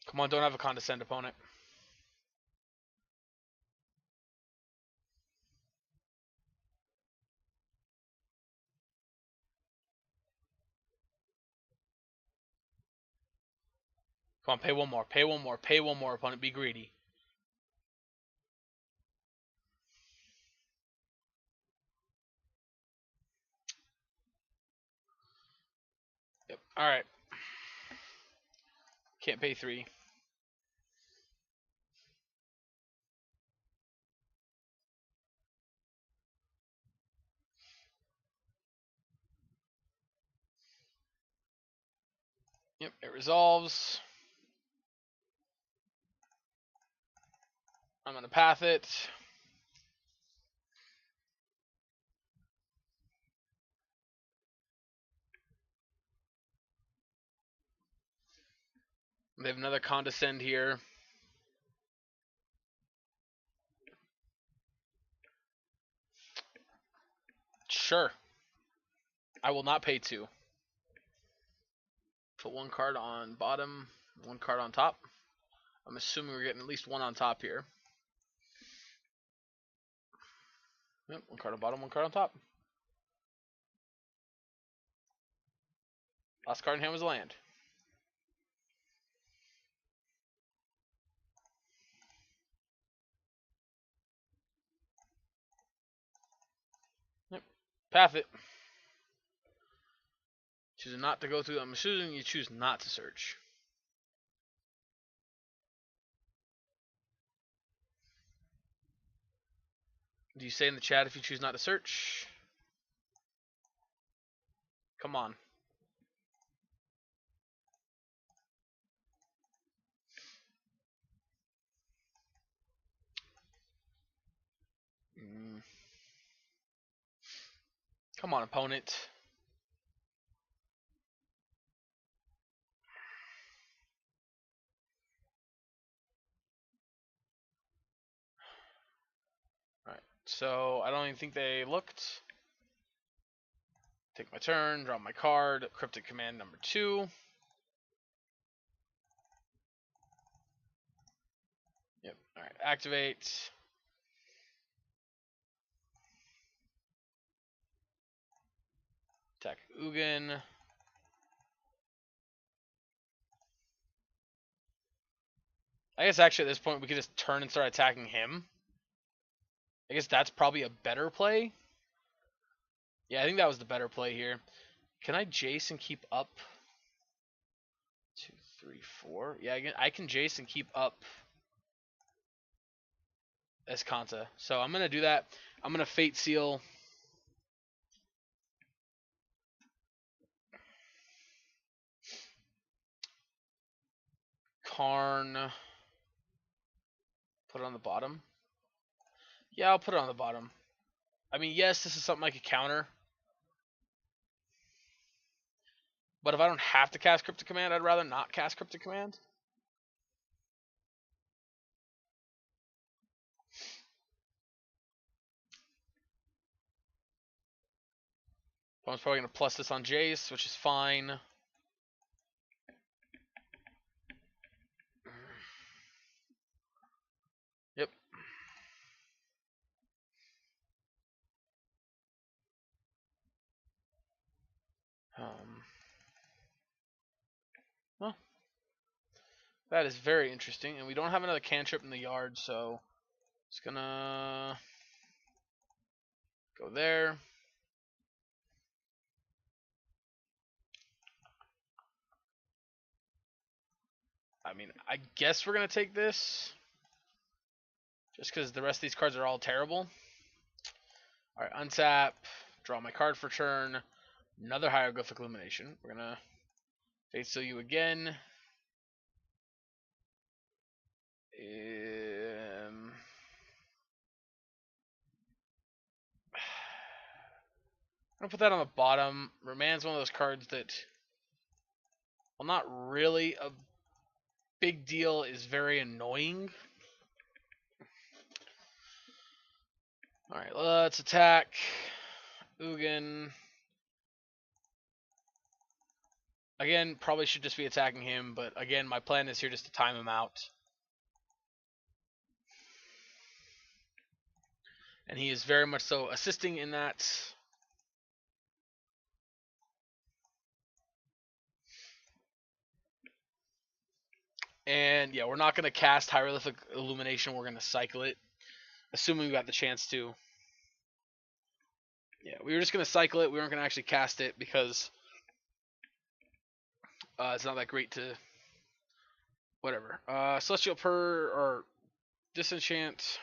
Come on, don't have a condescend opponent. Come on, pay one more, pay one more, pay one more, opponent. Be greedy. Yep. Alright. Can't pay 3. Yep, it resolves. I'm gonna path it. They have another Condescend here. Sure. I will not pay 2. Put 1 card on bottom, 1 card on top. I'm assuming we're getting at least 1 on top here. Yep, 1 card on bottom, 1 card on top. Last card in hand was land. Yep, path it. Choosing not to go through. I'm assuming you choose not to search. Do you say in the chat if you choose not to search? Come on. Come on, opponent. Alright, so I don't even think they looked. Take my turn, draw my card, Cryptic Command number 2. Yep, alright, activate. Attack Ugin. I guess actually at this point we could just turn and start attacking him. I guess that's probably a better play. Yeah, I think that was the better play here. Can I Jace and keep up? 2, 3, 4. Yeah, I can Jace and keep up Escanta. So I'm going to do that. I'm going to Fate Seal. Karn. Put it on the bottom. Yeah, I'll put it on the bottom. I mean, yes, this is something I could counter. But if I don't have to cast Cryptic Command, I'd rather not cast Cryptic Command. I'm probably going to plus this on Jace, which is fine. Yep. Well, that is very interesting. And we don't have another cantrip in the yard, so it's going to go there. I mean, I guess we're going to take this. Just because the rest of these cards are all terrible. Alright, untap. Draw my card for turn. Another Hieroglyphic Illumination. We're going to Fate Seal you again. I'm going to put that on the bottom. Remain's one of those cards that, well, not really a big deal, is very annoying. Alright, let's attack Ugin. Again, probably should just be attacking him, but again, my plan is here just to time him out. And he is very much so assisting in that. And yeah, we're not going to cast Hieroglyphic Illumination, we're going to cycle it. Assuming we got the chance to. Yeah, we were just going to cycle it, we weren't going to actually cast it because it's not that great to whatever. Celestial Purr or Disenchant,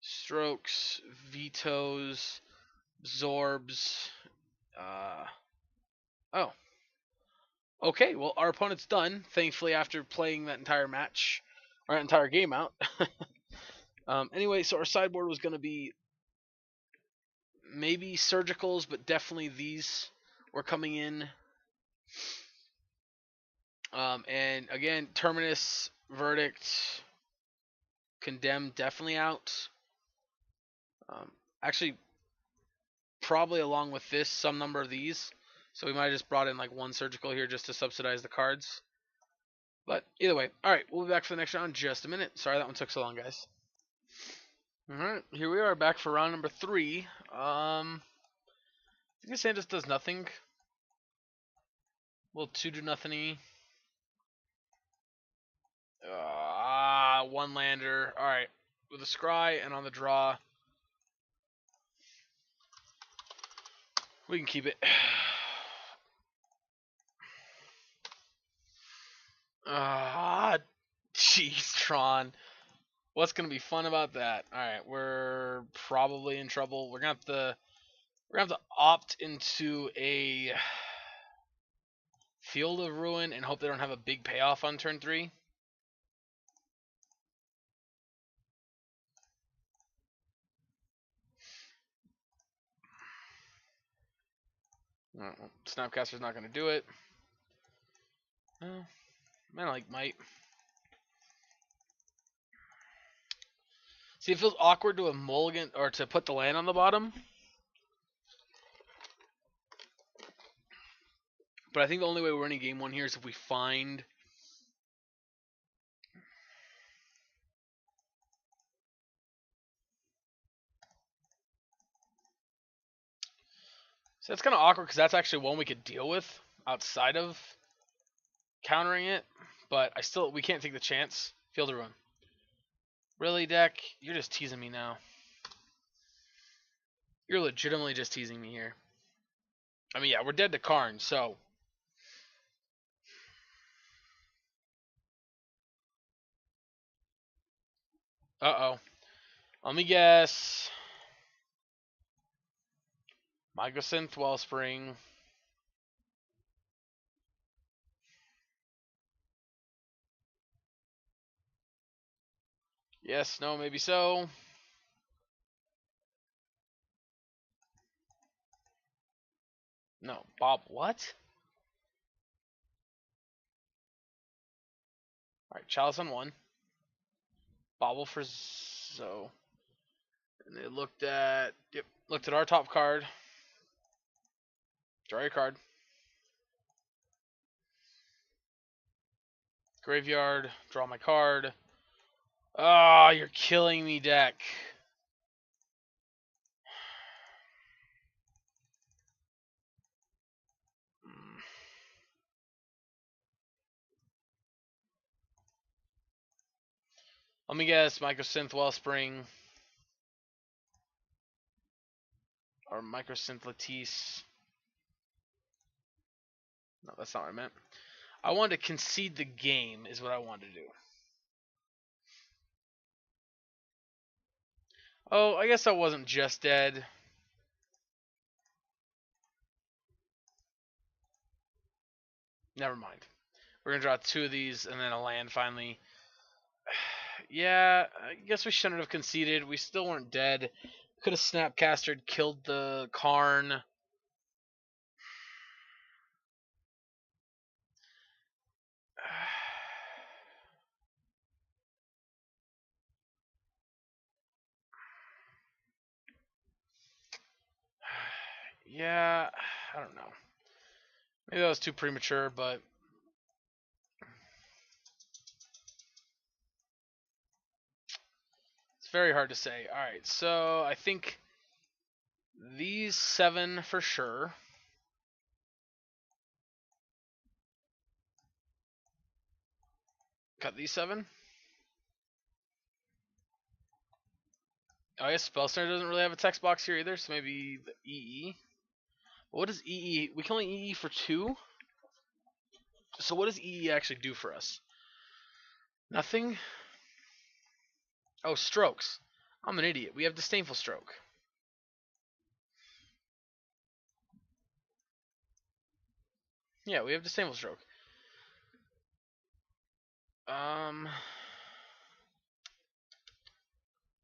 Strokes, Vetoes, Absorbs. Oh, okay. Well, our opponent's done. Thankfully, after playing that entire match, or that entire game out. Anyway, so our sideboard was going to be maybe Surgicals, but definitely these were coming in. And again, Terminus, Verdict, Condemn definitely out. Actually, probably along with this, some number of these. So we might have just brought in like one Surgical here just to subsidize the cards. But either way, alright, we'll be back for the next round in just a minute. Sorry that one took so long, guys. Alright, here we are back for round number 3. I think Santos does nothing. Will 2 do nothing? One lander. Alright, with a scry and on the draw. We can keep it. Jeez, Tron. What's gonna be fun about that? All right, we're probably in trouble. We're gonna have to opt into a Field of Ruin and hope they don't have a big payoff on turn 3. Snapcaster's not gonna do it. Man, I like Might. See, it feels awkward to a mulligan or to put the land on the bottom. But I think the only way we're winning game 1 here is if we find So that's kind of awkward because that's actually one we could deal with outside of countering it. But we can't take the chance. Field of Ruin. Really, deck? You're just teasing me now. You're legitimately just teasing me here. I mean, yeah, we're dead to Karn, so. Uh-oh. Let me guess. Mycosynth, Wellspring. Yes, no, maybe so. No, Bob, what? Alright, Chalice on 1. Bobble for Zo. And they looked at our top card. Draw your card. Graveyard, draw my card. Oh, you're killing me, deck. Let me guess, Mycosynth Wellspring. Or Mycosynth Latisse. No, that's not what I meant. I wanted to concede the game, is what I wanted to do. Oh, I guess I wasn't just dead. Never mind. We're going to draw 2 of these and then a land finally. Yeah, I guess we shouldn't have conceded. We still weren't dead. Could have Snapcastered, killed the Karn. Yeah, I don't know. Maybe that was too premature, but it's very hard to say. Alright, so I think these 7 for sure. Cut these 7. Oh, I guess Spellsnare doesn't really have a text box here either, so maybe the EE. What is EE? We can only EE for 2? So what does EE actually do for us? Nothing? Oh, strokes. I'm an idiot. We have disdainful stroke. Yeah, we have disdainful stroke.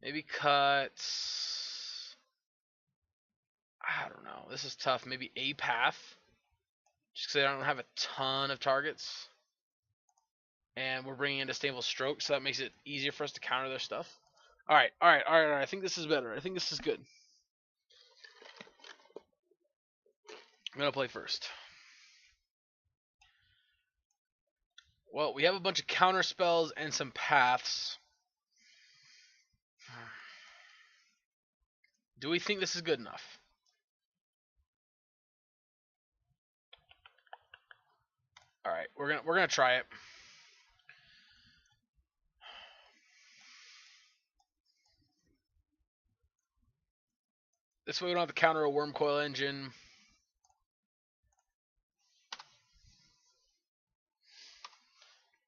Maybe cut. I don't know. This is tough. Maybe a path, just because I don't have a ton of targets, and we're bringing in disdainful stroke, so that makes it easier for us to counter their stuff. All right, all right, all right, all right. I think this is better. I think this is good. I'm gonna play first. Well, we have a bunch of counter spells and some paths. Do we think this is good enough? All right, we're gonna try it. This way we don't have to counter a worm coil engine.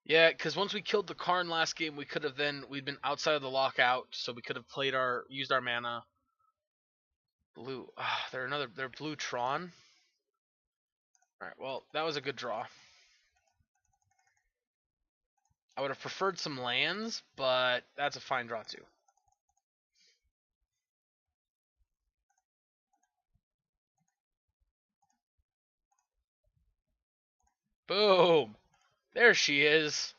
Yeah, because once we killed the Karn last game, we'd been outside of the lockout, so we could have used our mana. Blue, they're blue Tron. All right, well that was a good draw. I would have preferred some lands, but that's a fine draw too. Boom! There she is.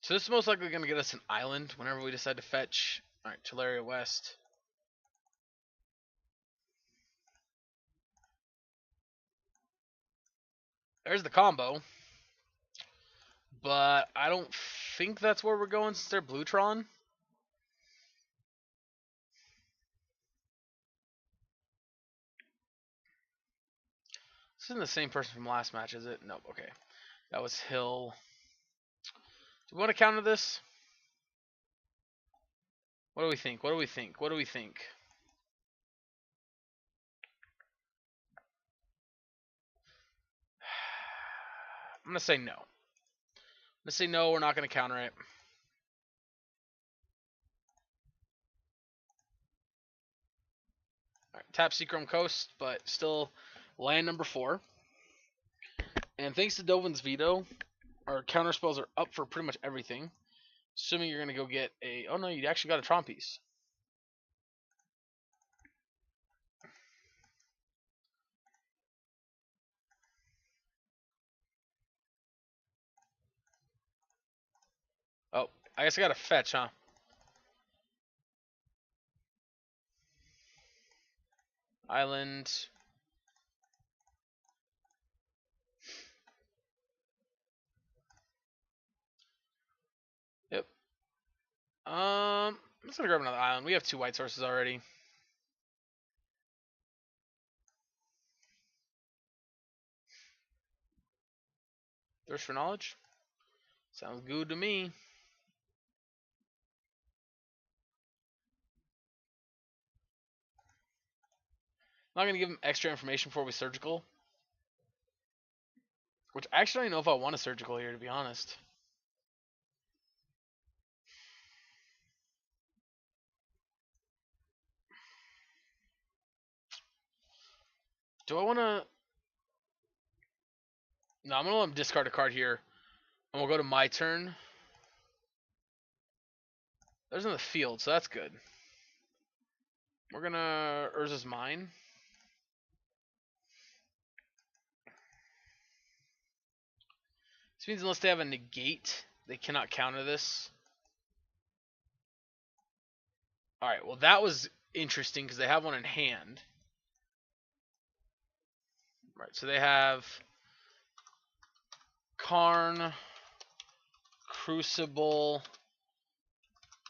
So this is most likely going to get us an island whenever we decide to fetch. Alright, Teleria West. There's the combo. But I don't think that's where we're going since they're Bluetron. This isn't the same person from last match, is it? Nope, okay. That was Hill. Do we want to counter this? What do we think? What do we think? What do we think? I'm going to say no. I'm going to say no, we're not going to counter it. Alright, tap Seachrome Coast, but still land number 4. And thanks to Dovin's veto, our counter spells are up for pretty much everything. Assuming you're going to go get a... Oh no, you actually got a Tron piece. Oh, I guess I got to fetch, huh? Island. Yep. I'm just going to grab another island. We have 2 white sources already. Thirst for knowledge? Sounds good to me. I'm not going to give him extra information before we surgical. Which actually I don't know if I want a surgical here, to be honest. Do I want to... No, I'm going to let him discard a card here. And we'll go to my turn. There's in the field, so that's good. We're going to Urza's Mine. This means unless they have a negate, they cannot counter this. Alright, well that was interesting because they have one in hand. Right, so they have Karn, Crucible,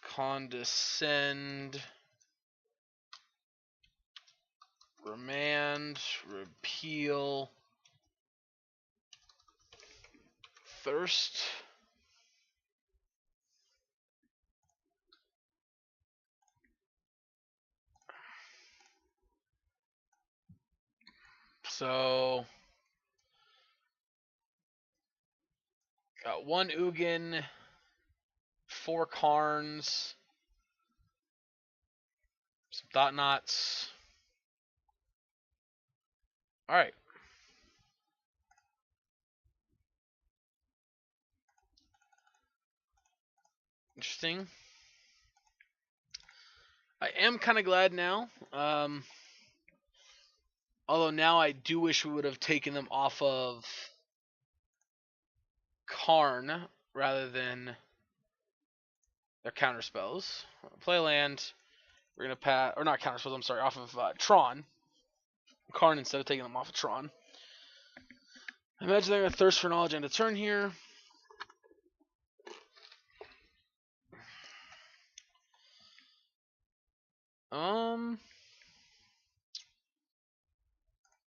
Condescend, Remand, Repeal, Thirst. So got 1 Ugin, 4 Karns, some Thought Knots. Alright. Interesting. I am kind of glad now. Although now I do wish we would have taken them off of Karn rather than their counter spells. Play land. We're gonna pass, or not counter spells. I'm sorry, off of Tron. Karn instead of taking them off of Tron. I imagine they're gonna thirst for knowledge end of turn here.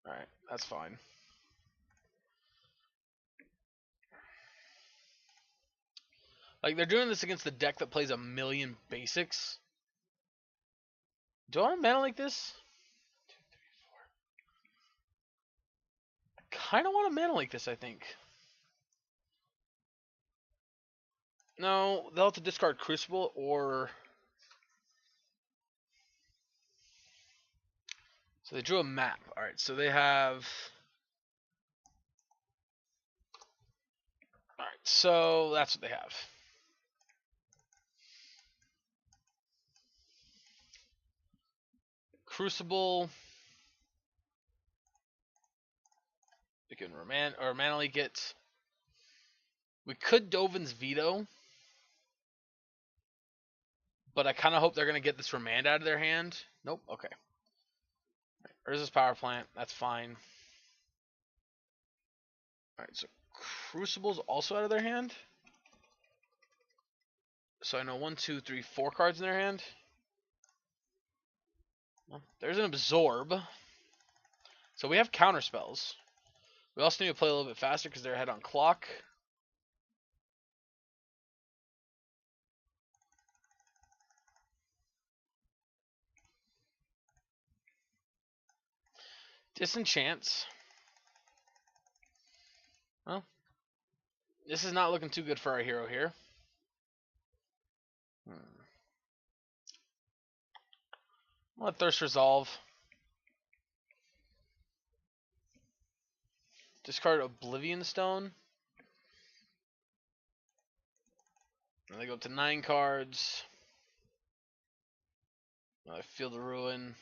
Alright, that's fine. Like, they're doing this against the deck that plays a million basics. Do I want to mana like this? 2, 3, 4. I kind of want to mana like this, I think. No, they'll have to discard Crucible or... So they drew a map. Alright, so they have... Alright, so that's what they have. Crucible. We can mana leak it. We could Dovin's Veto. But I kind of hope they're going to get this Remand out of their hand. Nope, okay. Urza's Power Plant, that's fine. Alright, so Crucible's also out of their hand. So I know 1, 2, 3, 4 cards in their hand. Well, there's an Absorb. So we have counter spells. We also need to play a little bit faster because they're ahead on clock. Disenchants. Well, this is not looking too good for our hero here. Let Thirst Resolve. Discard Oblivion Stone. And they go up to 9 cards. I Field of Ruin.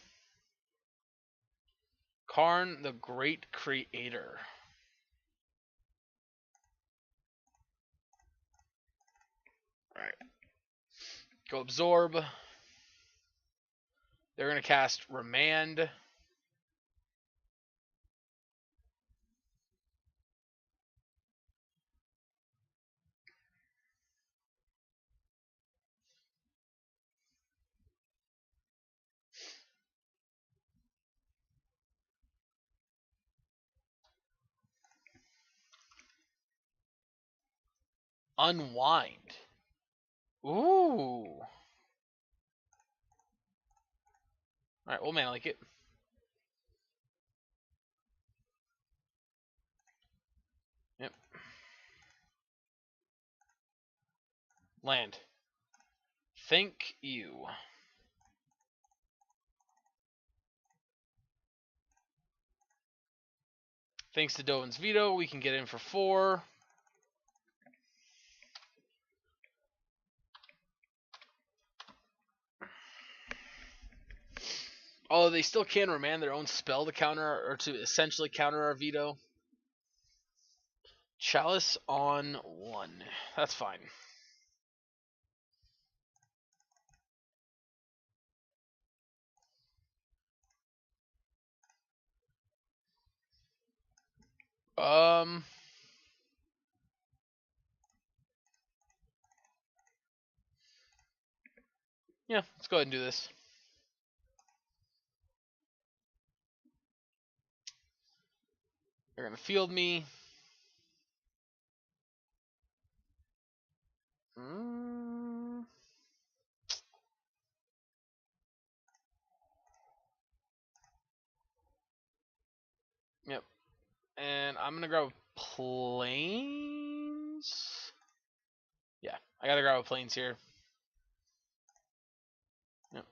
Karn, the Great Creator. Alright. Go Absorb. They're going to cast Remand. Unwind. Ooh. Alright, we'll mana like it. Yep. Land. Thank you. Thanks to Dovin's Veto, we can get in for 4. Although they still can remand their own spell to counter, or to essentially counter our veto. Chalice on 1. That's fine. Yeah, let's go ahead and do this. They're going to field me. Yep. And I'm gonna grab planes. Yeah, I gotta grab a planes here. Yep.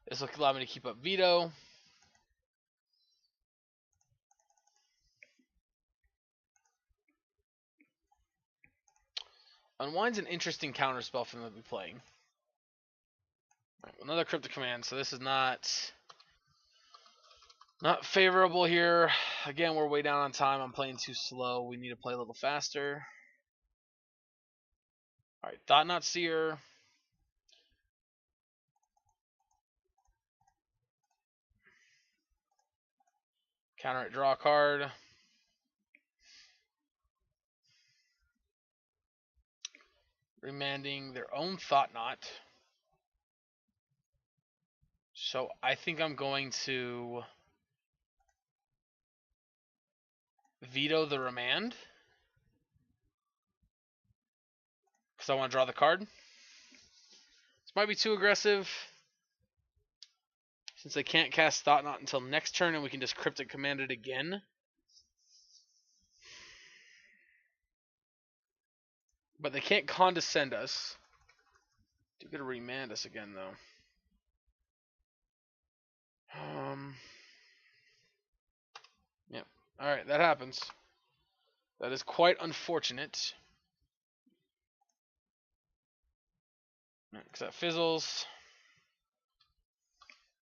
This will allow me to keep up veto. Unwind's an interesting counter spell for them to be playing. Right, another cryptic command, so this is not favorable here. Again, we're way down on time. I'm playing too slow. We need to play a little faster. Alright, Thought Not Seer. Counter it, draw a card. Remanding their own Thought Knot. So I think I'm going to veto the remand. Because I want to draw the card. This might be too aggressive. Since they can't cast Thought Knot until next turn and we can just Cryptic Command it again. But they can't condescend us. They're going to remand us again, though. Yep. Alright, that happens. That is quite unfortunate. Because that fizzles.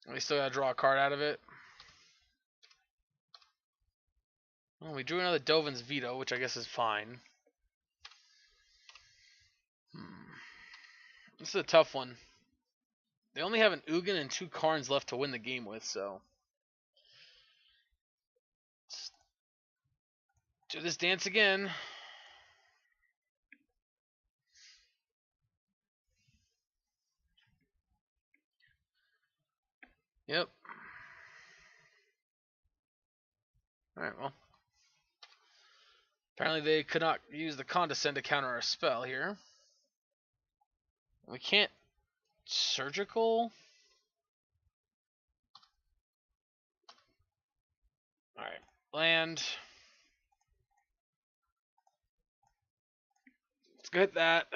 And we still got to draw a card out of it. Well, we drew another Dovin's Veto, which I guess is fine. This is a tough one. They only have an Ugin and 2 Karns left to win the game with, so. Let's do this dance again. Yep. Alright, well. Apparently they could not use the Condescend to counter our spell here. We can't Surgical. Alright, land. Let's get that.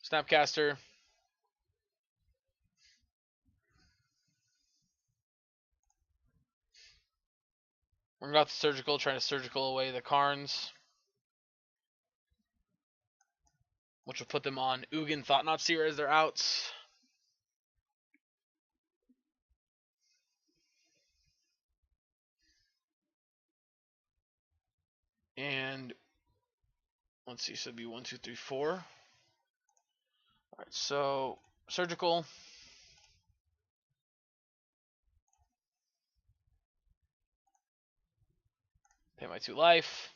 Snapcaster. We're going to go the Surgical, trying to Surgical away the Karns. Which will put them on Ugin, Thought Not Seer as their outs. And let's see, so it'd be 1, 2, 3, 4. Alright, so Surgical. Pay my 2 life.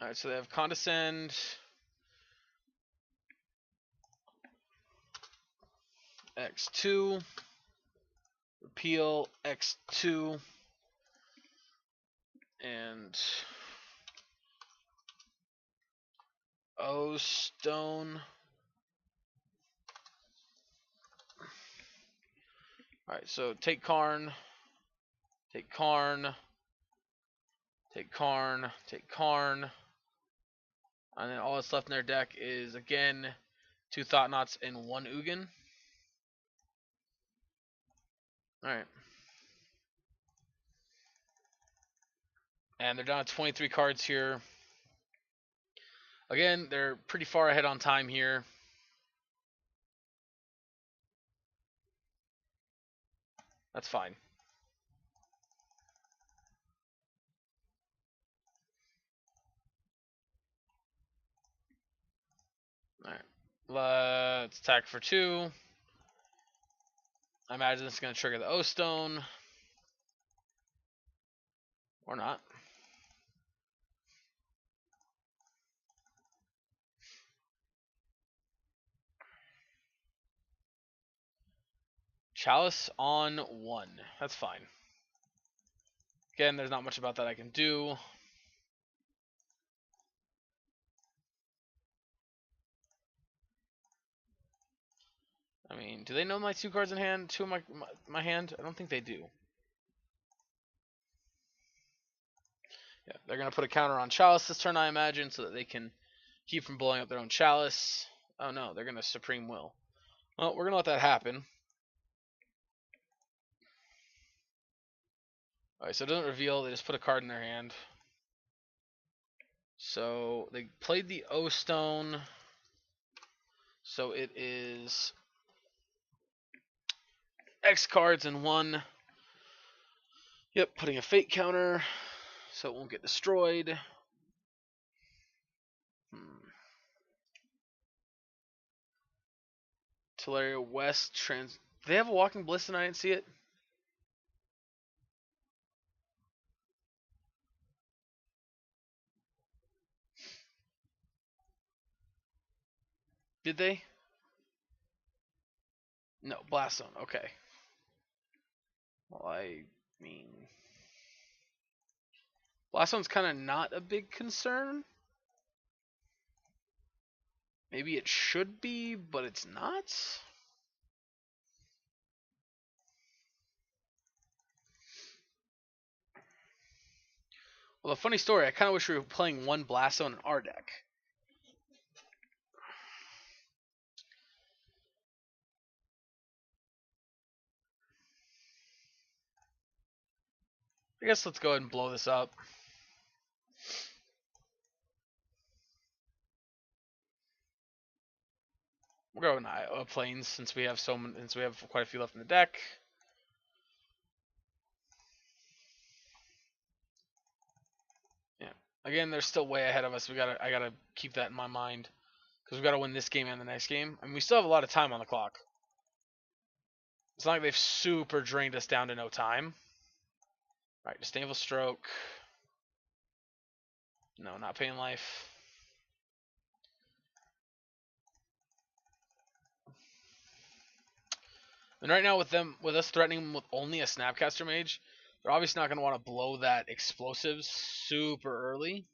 Alright, so they have Condescend. X2. Repeal X2. And O Stone. Alright, so take Karn. Take Karn. Take Karn. Take Karn. And then all that's left in their deck is, again, 2 Thought Knots and 1 Ugin. Alright. And they're down to 23 cards here. Again, they're pretty far ahead on time here. That's fine. Alright. Let's attack for 2. I imagine this is going to trigger the O Stone. Or not. Chalice on 1. That's fine. Again, there's not much about that I can do. I mean, do they know my 2 cards in hand? 2 in my hand? I don't think they do. Yeah, they're going to put a counter on Chalice this turn, I imagine, so that they can keep from blowing up their own Chalice. Oh no, they're going to Supreme Will. Well, we're going to let that happen. Alright, so it doesn't reveal, they just put a card in their hand. So they played the O-Stone. So it is X cards in 1. Yep, putting a fate counter so it won't get destroyed. Teleria West trans. They have a Walking Bliss and I didn't see it. Did they? No, Blast Zone. Okay. Well, I mean, Blast Zone's kind of not a big concern. Maybe it should be, but it's not. Well, a funny story. I kind of wish we were playing 1 Blast Zone in our deck. I guess let's go ahead and blow this up. We'll go in Iowa Plains since we have quite a few left in the deck. Yeah. Again, they're still way ahead of us. I gotta keep that in my mind because we gotta win this game and the next game. I mean, we still have a lot of time on the clock. It's not like they've super drained us down to no time. All right, Disdainful Stroke. No, not Pain Life. And right now with us threatening them with only a Snapcaster Mage, they're obviously not going to want to blow that explosives super early.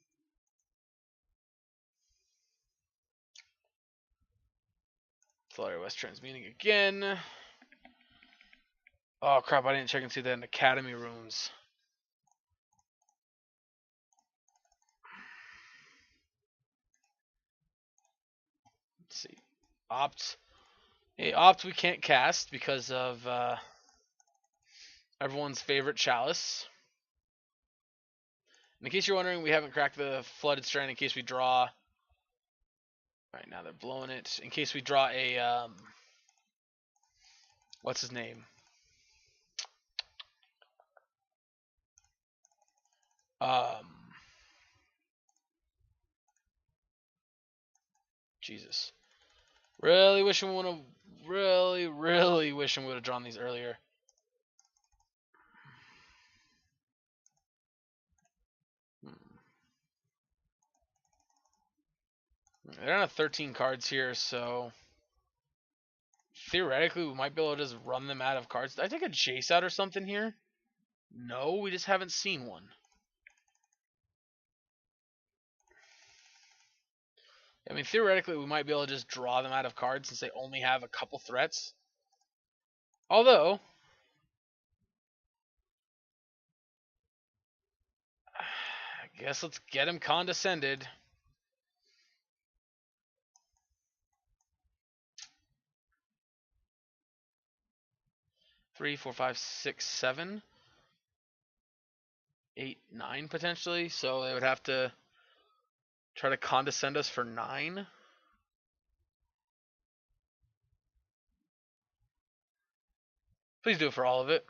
Teleria West Transmuting again. Oh crap, I didn't check and see that in Academy runes. Let's see. Opt. Hey, Opt we can't cast because of everyone's favorite Chalice. And in case you're wondering, we haven't cracked the Flooded Strand in case we draw. Alright, now they're blowing it. In case we draw a, what's his name? Jesus. Really wishing we would have, really wishing we would have drawn these earlier. They're on 13 cards here, so theoretically we might be able to just run them out of cards. Did I take a Jace out or something here? No, we just haven't seen one. I mean, theoretically we might be able to just draw them out of cards since they only have a couple threats. Although, I guess let's get him condescended. Three, 4, 5, 6, 7, 8, 9 potentially. So they would have to try to condescend us for 9. Please do it for all of it.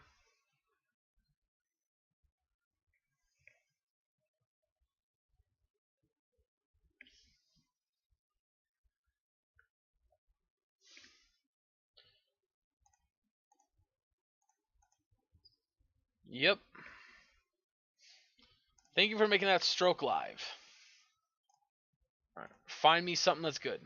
Yep. Thank you for making that stroke live. All right, find me something that's good.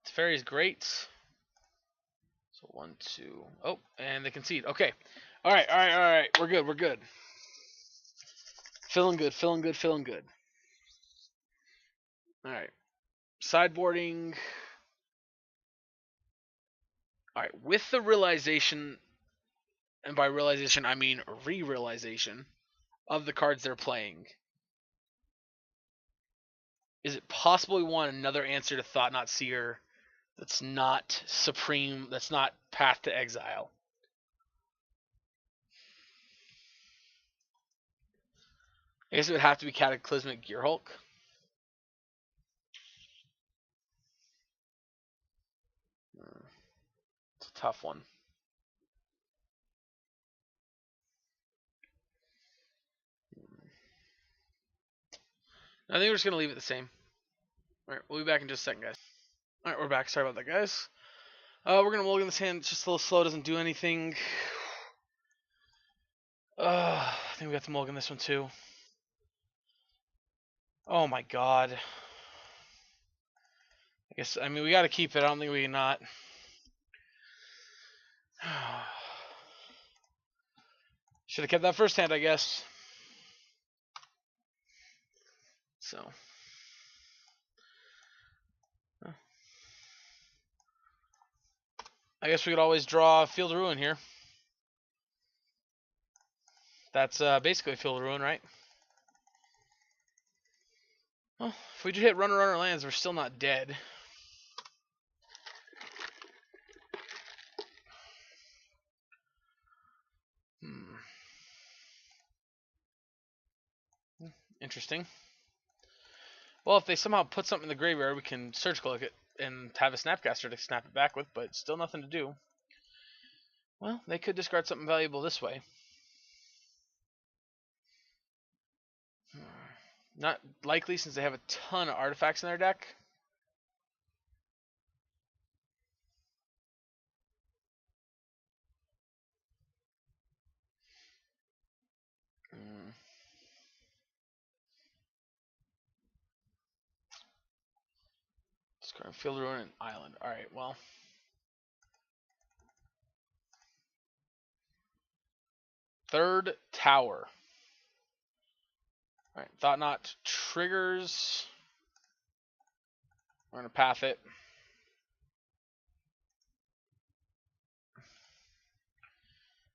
It's Fairy is great. So 1, 2. Oh, and they concede. Okay. All right. We're good. Feeling good. All right. Sideboarding. All right. With the realization, and by realization I mean re-realization, of the cards they're playing, is it possible we want another answer to Thought Not Seer that's not Supreme, that's not Path to Exile? I guess it would have to be Cataclysmic Gearhulk. It's a tough one. I think we're just going to leave it the same. Alright, we'll be back in just a second, guys. Alright, we're back. Sorry about that, guys. We're going to mulligan this hand. It's just a little slow. Doesn't do anything. I think we got to mulligan this one, too. Oh, my God. I mean, we got to keep it. I don't think we can not. Should have kept that first hand, I guess. So. I guess we could always draw Field of Ruin here. That's basically Field of Ruin, right? Well, if we just hit Runner lands, we're still not dead. Interesting. Well, if they somehow put something in the graveyard, we can Surgical it and have a Snapcaster to snap it back with, but still nothing to do. Well, they could discard something valuable this way. Not likely since they have a ton of artifacts in their deck. Discard Field of Ruin and Island. Alright, well. Third Tower. Alright, Thought Knot triggers. We're going to path it.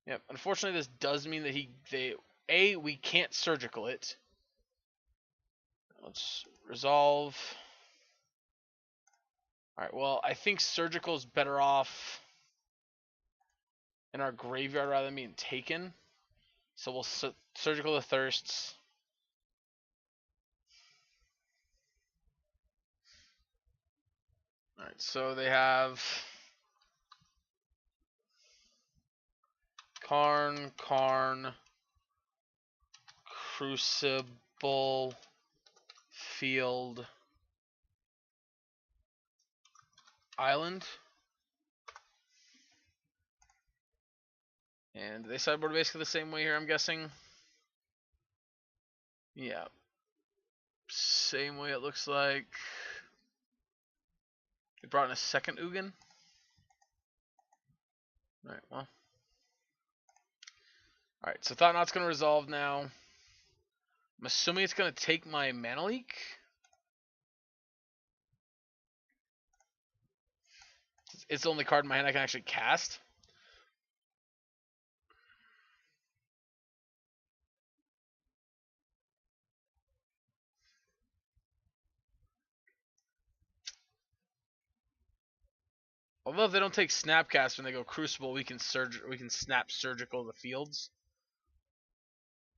Yep, unfortunately this does mean that we can't Surgical it. Let's resolve. Alright, well, I think Surgical is better off in our graveyard rather than being taken. So we'll Surgical the Thirsts. Alright, so they have Karn, Crucible, Field, Island. And they sideboard basically the same way here, I'm guessing. Yeah. Same way it looks like. They brought in a second Ugin. Alright, well. Alright, so Thought Knot's going to resolve now. I'm assuming it's going to take my Mana Leak. It's the only card in my hand I can actually cast. Although if they don't take Snapcast when they go Crucible, we can snap Surgical the fields.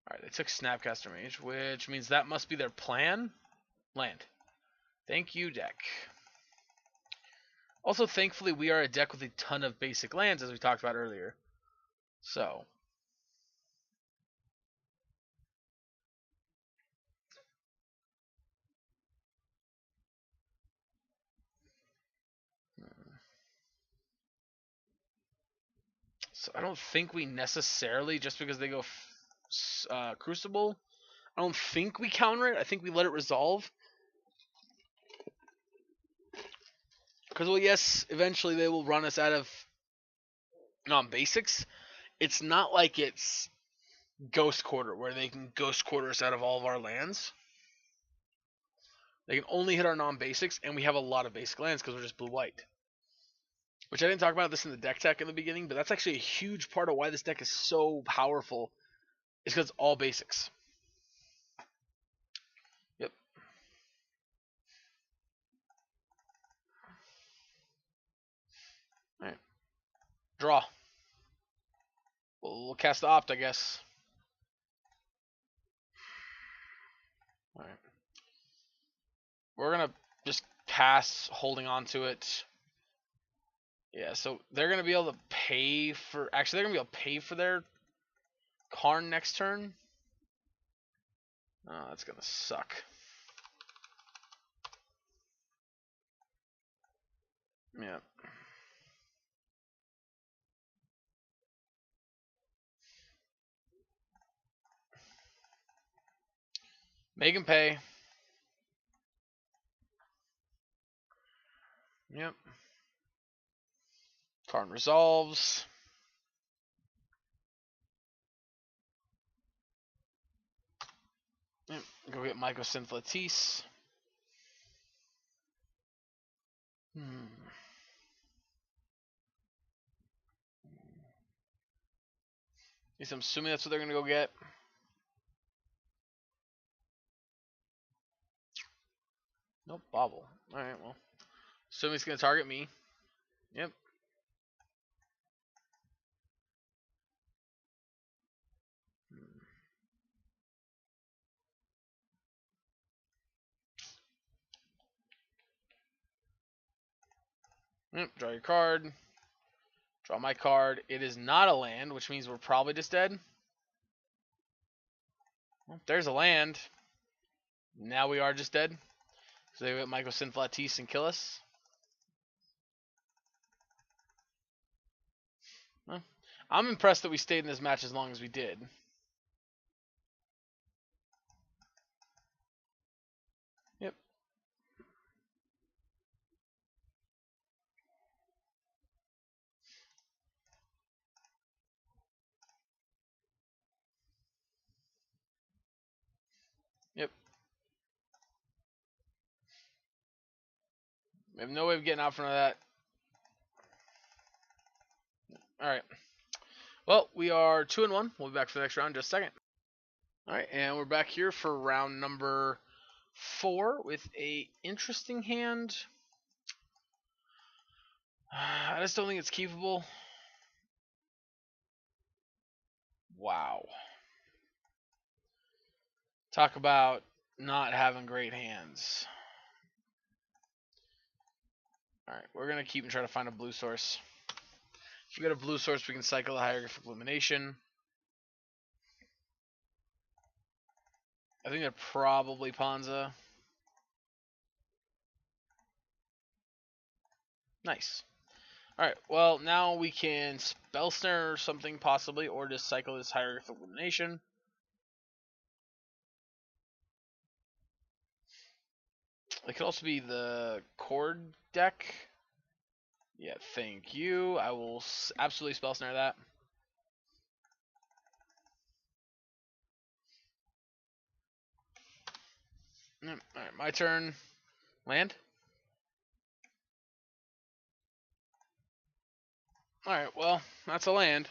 Alright, they took Snapcaster Mage, which means that must be their plan. Land. Thank you, deck. Also, thankfully, we are a deck with a ton of basic lands, as we talked about earlier. So. So I don't think we necessarily, just because they go Crucible, I don't think we counter it. I think we let it resolve. Because, well, yes, eventually they will run us out of non-basics. It's not like it's Ghost Quarter, where they can Ghost Quarter us out of all of our lands. They can only hit our non-basics, and we have a lot of basic lands because we're just blue-white. Which I didn't talk about this in the deck tech in the beginning, but that's actually a huge part of why this deck is so powerful. It's because it's all basics. Yep. Alright. Draw. We'll cast the Opt, I guess. Alright. We're going to just pass holding on to it. Yeah, so they're going to be able to pay for... Actually, they're going to be able to pay for their Karn next turn. Oh, that's going to suck. Yeah. Make him pay. Yep. Karn resolves. Yep. Go get Mycosynth Latisse. At least I'm assuming that's what they're going to go get. Nope, Bobble. Alright, well. Assuming it's going to target me. Yep. Yep, draw your card. Draw my card. It is not a land, which means we're probably just dead. Well, there's a land. Now we are just dead. So they get Mycosynth Latisse and kill us. Well, I'm impressed that we stayed in this match as long as we did. Yep. Yep. We have no way of getting out from that. Alright. Well, we are 2-1. We'll be back for the next round in just a second. Alright, and we're back here for round number 4 with a interesting hand. I just don't think it's keepable. Wow. Talk about not having great hands. Alright, we're going to keep and try to find a blue source. If we get a blue source, we can cycle the Hieroglyphic Illumination. I think they're probably Ponza. Nice. Alright, well, now we can Spell Snare or something, possibly, or just cycle this Hieroglyphic Illumination. It could also be the Chord deck. Yeah, thank you. I will absolutely Spell Snare that. Alright, my turn. Land. Alright, well, that's a land.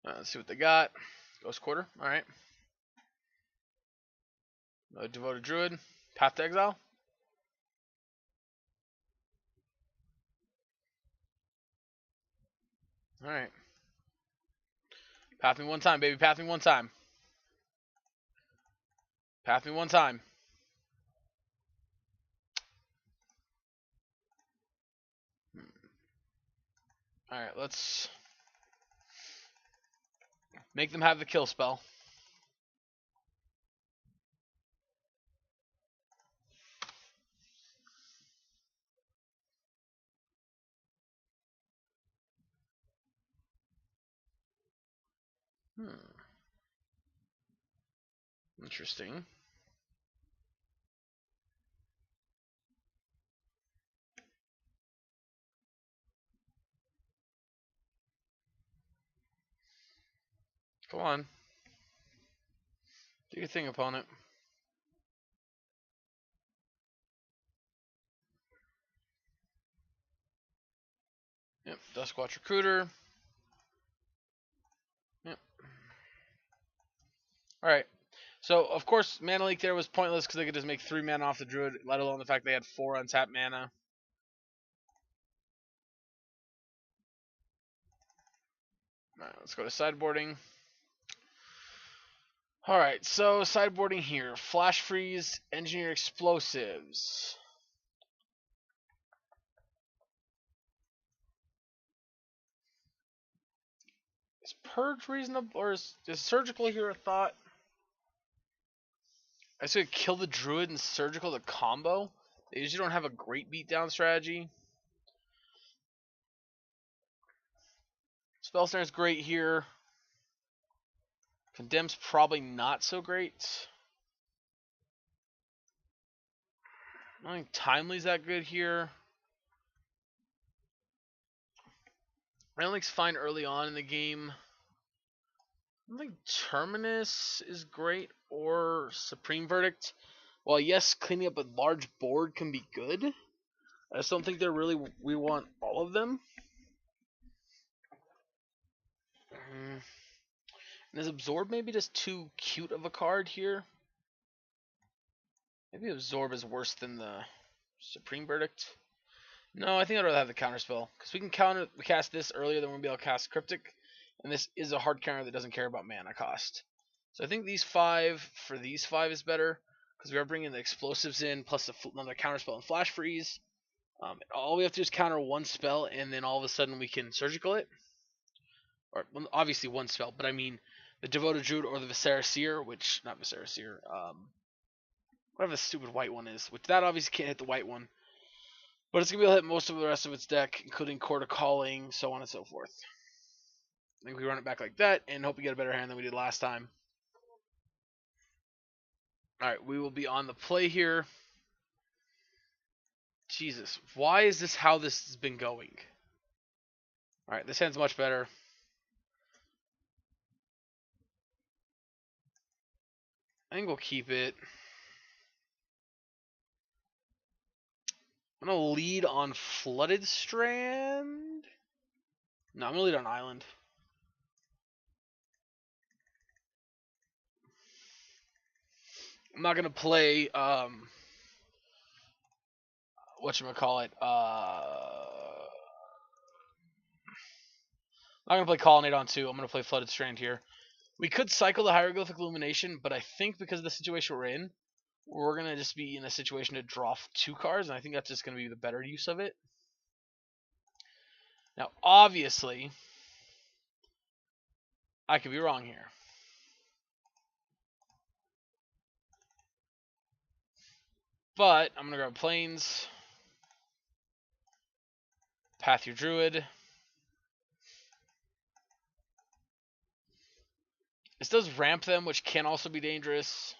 Let's see what they got. Ghost Quarter. Alright. Devoted Druid. Path to Exile. Alright. Path me one time, baby. Path me one time. Path me one time. Alright, let's make them have the kill spell. Interesting. Come on. Do your thing, opponent. Yep, Duskwatch Recruiter. Yep. Alright. So, of course, Mana Leak there was pointless because they could just make 3 mana off the Druid, let alone the fact they had 4 untapped mana. Alright, let's go to sideboarding. Alright, so sideboarding here. Flash Freeze, Engineer Explosives. Is Purge reasonable, or is Surgical here a thought? I was gonna kill the Druid and Surgical to combo. They usually don't have a great beatdown strategy. Spell Snare is great here. Condemn's probably not so great. I don't think Timely's that good here. Raillink's fine early on in the game. I don't think Terminus is great or Supreme Verdict. While yes, cleaning up a large board can be good, I just don't think we want all of them. And is Absorb maybe just too cute of a card here? Maybe Absorb is worse than the Supreme Verdict. No, I think I'd rather have the counterspell, because we can cast this earlier than we'll be able to cast Cryptic, and this is a hard counter that doesn't care about mana cost. So I think these 5 for these 5 is better, because we are bringing the explosives in, plus another counterspell and Flash Freeze. All we have to do is counter 1 spell, and then all of a sudden we can Surgical it. Or, obviously 1 spell, but I mean the Devoted Druid or the Viscera Seer, which, not Viscera Seer, whatever the stupid white one is, which that obviously can't hit the white one. But it's going to be able to hit most of the rest of its deck, including Court of Calling, so on and so forth. I think we run it back like that, and hope we get a better hand than we did last time. Alright, we will be on the play here. Jesus, why is this how this has been going? Alright, this hand's much better. I think we'll keep it. I'm going to lead on Flooded Strand. No, I'm going to lead on Island. I'm not going to play, whatchamacallit, I'm not going to play Colonnade on 2. I'm going to play Flooded Strand here. We could cycle the Hieroglyphic Illumination, but I think because of the situation we're in, we're going to just be in a situation to draw 2 cards, and I think that's just going to be the better use of it. Now, obviously, I could be wrong here. But I'm going to grab Plains, Path Your Druid. This does ramp them, which can also be dangerous.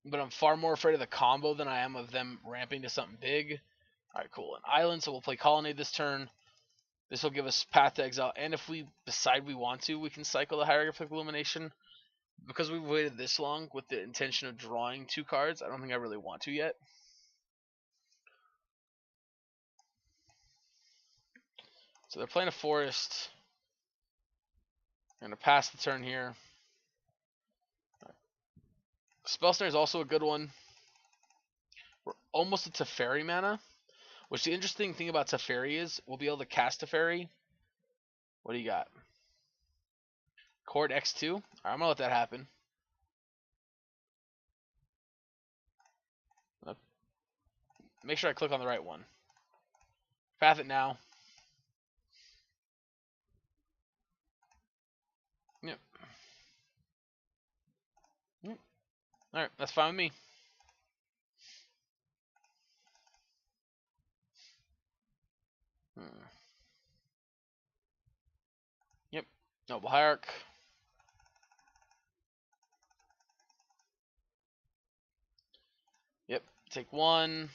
But I'm far more afraid of the combo than I am of them ramping to something big. Alright, cool. An Island, so we'll play Colonnade this turn. This will give us Path to Exile, and if we decide we want to, we can cycle the Hieroglyphic Illumination. Because we've waited this long with the intention of drawing 2 cards, I don't think I really want to yet. So they're playing a Forest. I'm going to pass the turn here. Spell Snare is also a good one. We're almost at Teferi mana. Which the interesting thing about Teferi is, we'll be able to cast Teferi. What do you got? Court X2? Alright, I'm going to let that happen. Make sure I click on the right one. Path it now. Yep. Alright, that's fine with me. Yep. Noble Hierarch. Yep. Take 1.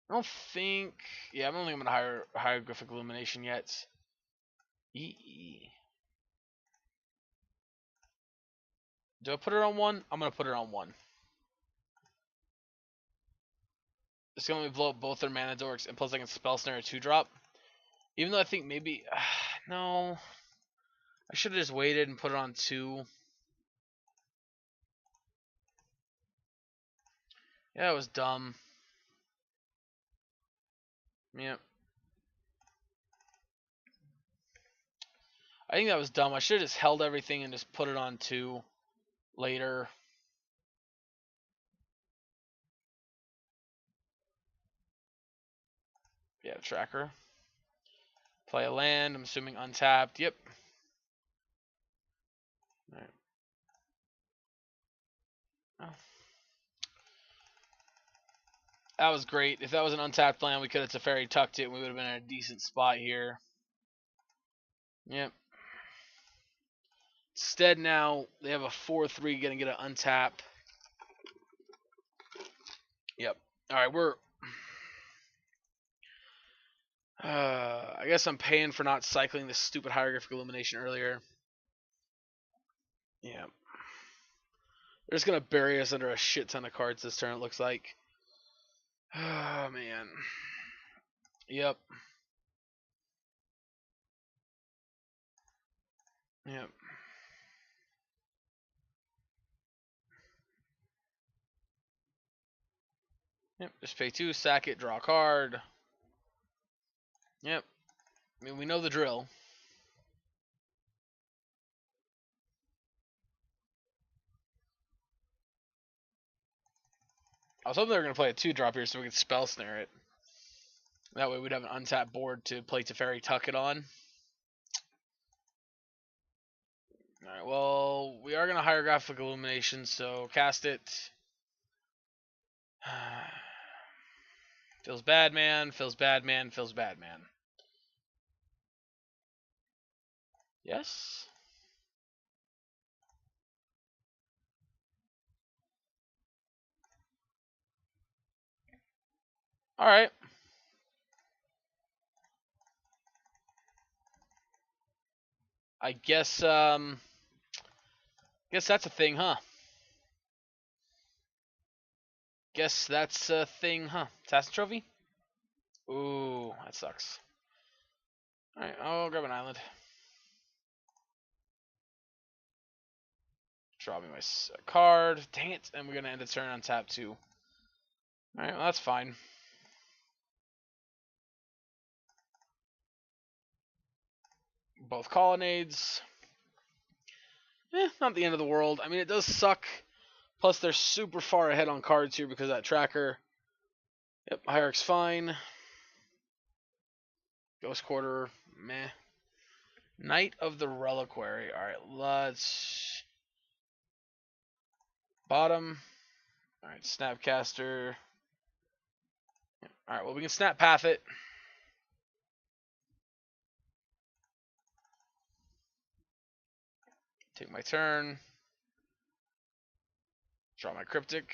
I don't think... Yeah, I don't think I'm going to hire Hieroglyphic Illumination yet. E. Do I put it on 1? I'm going to put it on 1. It's going to blow up both their mana dorks, and plus I can Spell Snare a 2-drop. Even though I think maybe... no. I should have just waited and put it on 2. Yeah, it was dumb. Yep. I think that was dumb. I should have just held everything and just put it on 2 later. Yeah, tracker. Play a land. I'm assuming untapped. Yep. All right. Oh. That was great. If that was an untapped land, we could have Teferi tucked it, and we would have been in a decent spot here. Yep. Instead, now they have a 4/3 gonna get an untap. Yep. All right, we're. I guess I'm paying for not cycling this stupid hieroglyphic illumination earlier. Yeah. They're just gonna bury us under a shit ton of cards this turn. It looks like. Oh man. Yep. Yep. Yep. Just pay 2, sack it, draw a card. Yep. I mean, we know the drill. I was hoping they were going to play a 2-drop here so we could Spell Snare it. That way we'd have an untapped board to play Teferi Tuck it on. Alright, well, we are going to Hieroglyphic Illumination, so cast it. Feels bad, man. Feels bad, man. Feels bad, man. Yes? Alright. I guess that's a thing, huh? Guess that's a thing, huh? Assassin Trophy? Ooh, that sucks. Alright, I'll grab an island. Draw me my card. Dang it. And we're going to end the turn on tap 2. Alright, well, that's fine. Both colonnades. Not the end of the world. I mean, it does suck. Plus, they're super far ahead on cards here because of that tracker. Yep, Hierarch's fine. Ghost Quarter, meh. Knight of the Reliquary. Alright, let's... Bottom. Alright, Snapcaster. Alright, well, we can Snap Path it. Take my turn. Draw my Cryptic.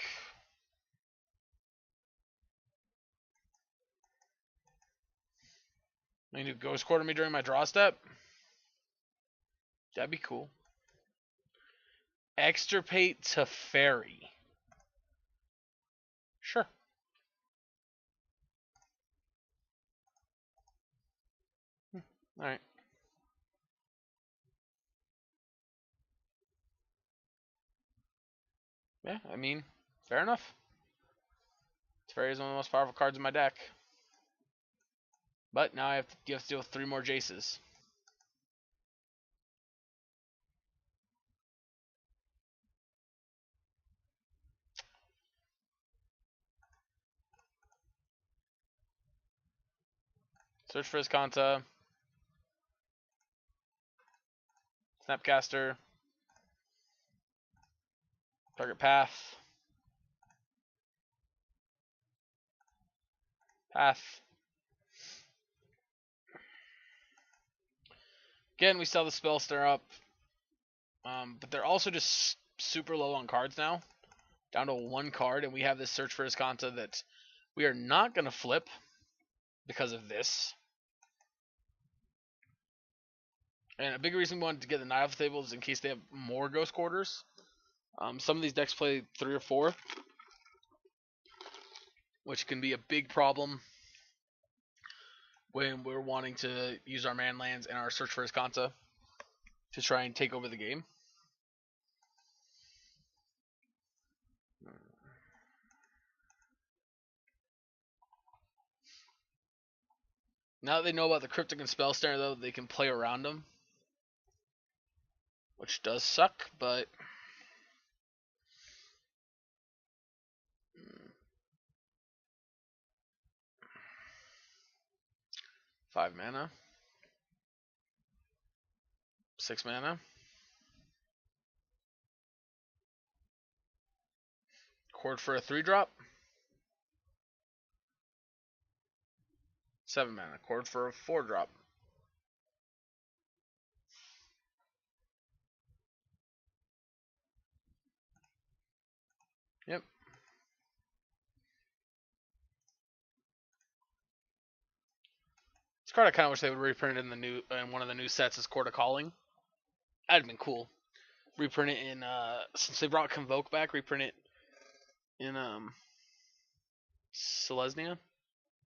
I can do Ghost Quarter me during my draw step. That'd be cool. Extirpate Teferi. Sure. Alright. Yeah, I mean, fair enough. Teferi is one of the most powerful cards in my deck. But now you have to deal with 3 more Jaces. Search for his Kanta. Snapcaster. Target path. Path. Again, we still have the Spell Stir up. But they're also just super low on cards now. Down to 1 card, and we have this Search for his Kanta that we are not going to flip because of this. And a big reason we wanted to get the Knight off the table is in case they have more Ghost Quarters. Some of these decks play 3 or 4, which can be a big problem when we're wanting to use our man lands and our Search for Azcanta to try and take over the game. Now that they know about the Cryptic and Spell Snare, though, they can play around them, which does suck, but 5 mana, 6 mana, Chord for a 3-drop, 7 mana, Chord for a 4-drop. Yep. This card I kind of wish they would reprint it in one of the new sets as Chord of Calling. That'd have been cool. Reprint it in since they brought Convoke back, reprint it in Selesnya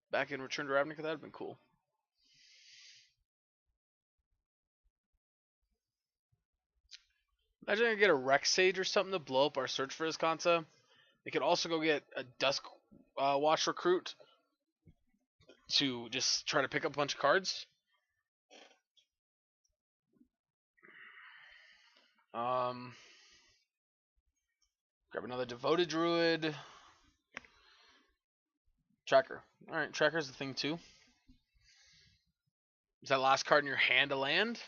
back in Return to Ravnica. That'd have been cool. Imagine I could get a Rex Sage or something to blow up our Search for Azcanta. They could also go get a Dusk Watch Recruit to just try to pick up a bunch of cards. Grab another Devoted Druid. Tracker. Alright, Tracker's the thing too. Is that last card in your hand a land?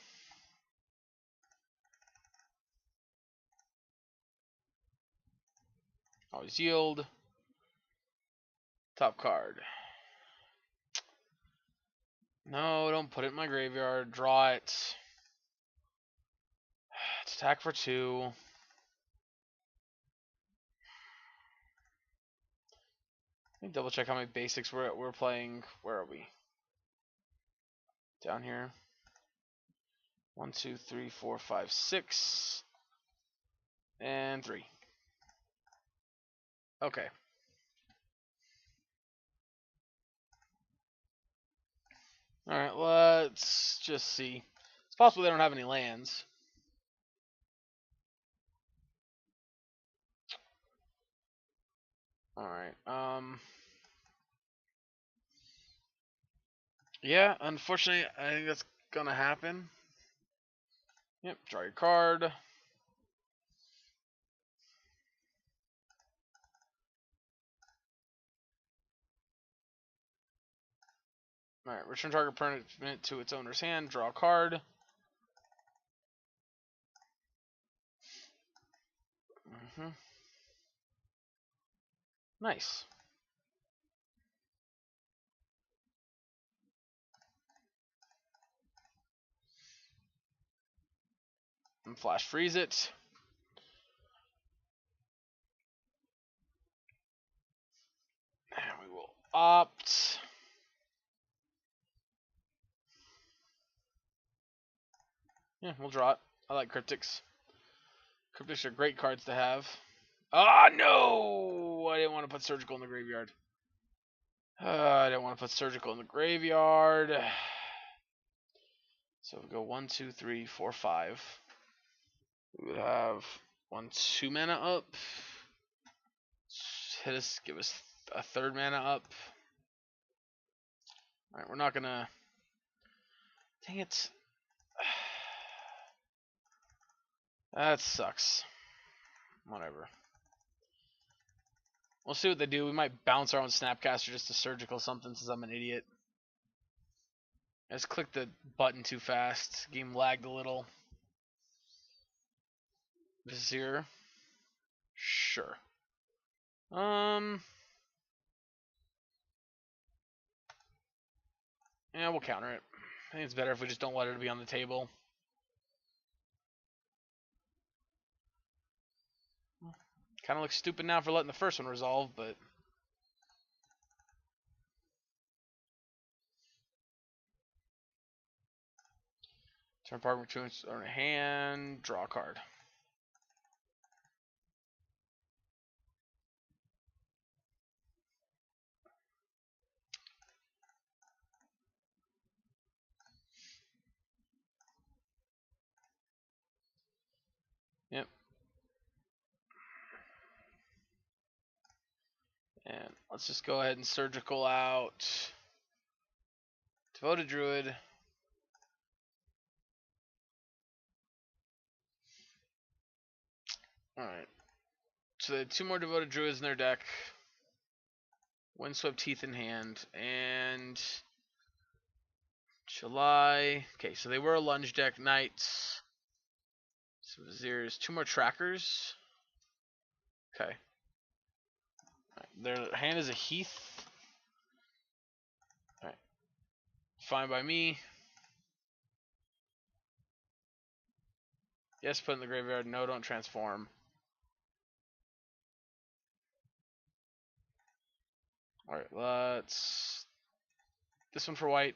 Always yield. Top card. No, don't put it in my graveyard. Draw it. It's attack for 2. Let me double check how many basics we're playing. Where are we? Down here. 1, 2, 3, 4, 5, 6. And 3. Okay. Alright, let's just see. It's possible they don't have any lands. Alright, yeah, unfortunately, I think that's gonna happen. Yep, draw your card. Alright, return target permanent to its owner's hand, draw a card. Nice. And flash freeze it. And we will opt. Yeah, we'll draw it. I like Cryptics. Cryptics are great cards to have. Ah, no! I didn't want to put Surgical in the graveyard. I didn't want to put Surgical in the graveyard. So we go 1, 2, 3, 4, 5. We would have 1, 2 mana up. Hit us, give us a 3rd mana up. Alright, we're not gonna. Dang it. That sucks. Whatever. We'll see what they do. We might bounce our own Snapcaster just to Surgical something since I'm an idiot. I just clicked the button too fast. Game lagged a little. Vizier. Sure. Yeah, we'll counter it. I think it's better if we just don't let it be on the table. Kind of looks stupid now for letting the first one resolve, but Turn park between on a hand, draw a card. Yep. And let's just go ahead and surgical out. Devoted Druid. Alright. So they had 2 more Devoted Druids in their deck. Windswept Heath in hand. And July. Okay, so they were a lunge deck. Knights. So there's 2 more trackers. Okay. Right. Their hand is a Heath. Alright. Fine by me. Yes, put in the graveyard. No, don't transform. Alright, let's... This one for white.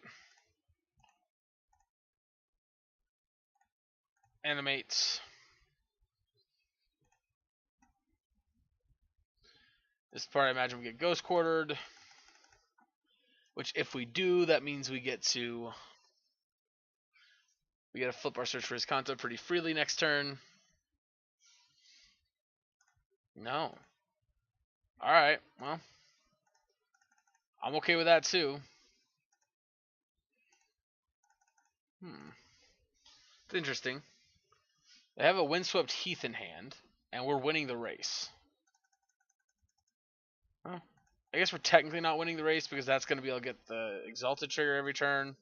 Animates. This part I imagine we get Ghost Quartered. Which if we do, that means we get to... We get to flip our Search for Riskanto pretty freely next turn. No. Alright, well. I'm okay with that too. It's interesting. They have a Windswept Heath in hand, and we're winning the race. Huh. I guess we're technically not winning the race because that's going to be able to get the Exalted trigger every turn.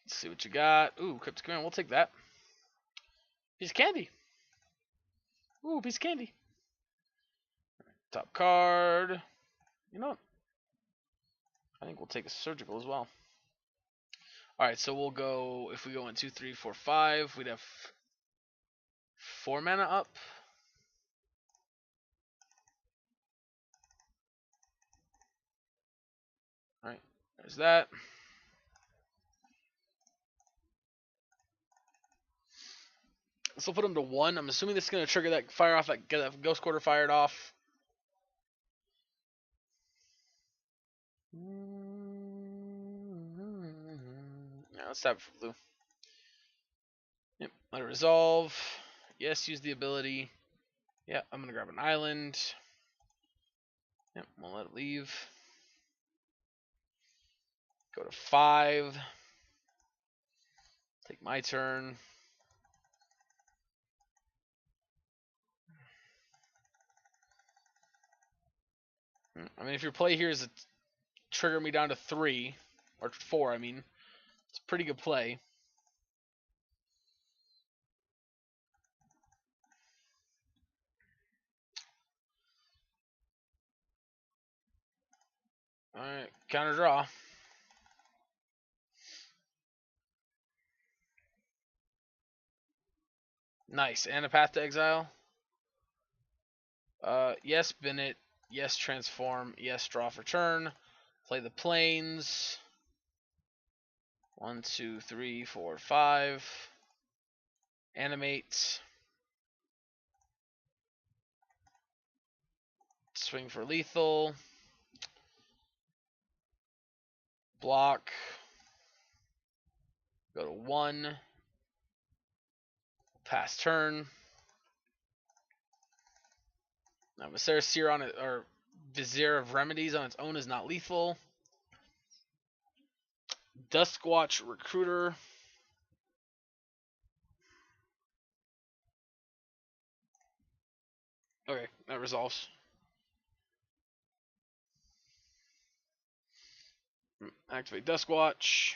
Let's see what you got. Ooh, Cryptic Command. We'll take that. Piece of candy. Ooh, piece of candy. Top card. You know what? I think we'll take a surgical as well. Alright, so we'll go, if we go in 2, 3, 4, 5, we'd have 4 mana up. Alright, there's that. So we'll put them to 1. I'm assuming this is going to trigger that fire off, get that Ghost Quarter fired off. Yeah, let's tap it for blue. Yep, let it resolve. Yes, use the ability. Yeah, I'm going to grab an island. Yep, we'll let it leave. Go to 5. Take my turn. I mean, if your play here is to trigger me down to 3, or 4, I mean, it's a pretty good play. Alright, counter draw. Nice, and a Path to Exile. Yes, Bennett. Yes, transform. Yes, draw for turn. Play the planes. 1, 2, 3, 4, 5. Animate. Swing for lethal. Block. Go to 1. Pass turn. Now, Viscera Seer on it, or Vizier of Remedies on its own is not lethal. Duskwatch Recruiter. Okay, that resolves. Activate Duskwatch.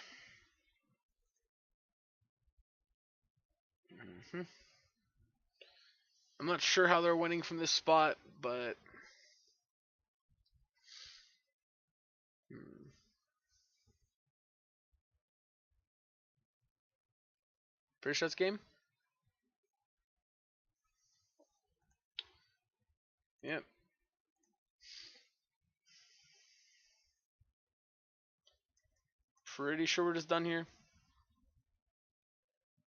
I'm not sure how they're winning from this spot, but pretty sure it's game. Yep. pretty sure we're just done here.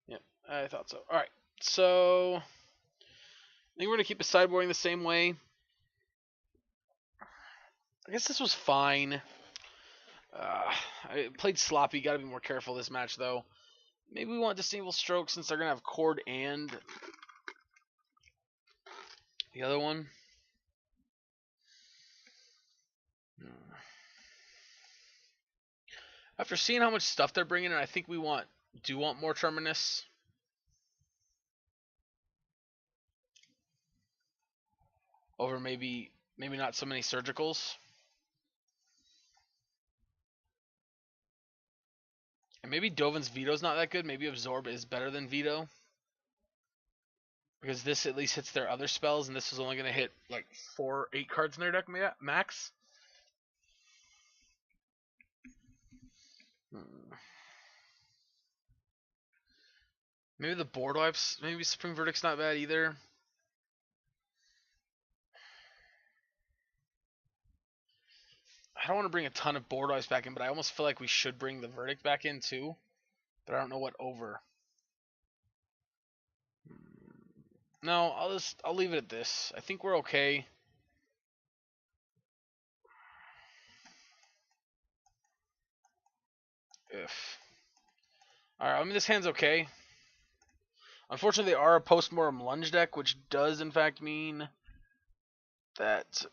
Yep, I thought so. Alright, so I think we're going to keep the sideboarding the same way. I guess this was fine. I played sloppy. Got to be more careful this match, though. Maybe we want Disdainful Stroke since they're going to have Chord and the other one. After seeing how much stuff they're bringing in, I think we do want more Terminus. Over maybe not so many Surgicals. And maybe Dovin's Veto's not that good. Maybe Absorb is better than Veto. Because this at least hits their other spells, and this is only going to hit like 8 cards in their deck max. Maybe the board wipes. Maybe Supreme Verdict's not bad either. I don't want to bring a ton of board wipes back in, but I almost feel like we should bring the Verdict back in too. But I don't know what over. No, I'll leave it at this. I think we're okay. Alright, I mean this hand's okay. Unfortunately, they are a Postmortem Lunge deck, which does in fact mean that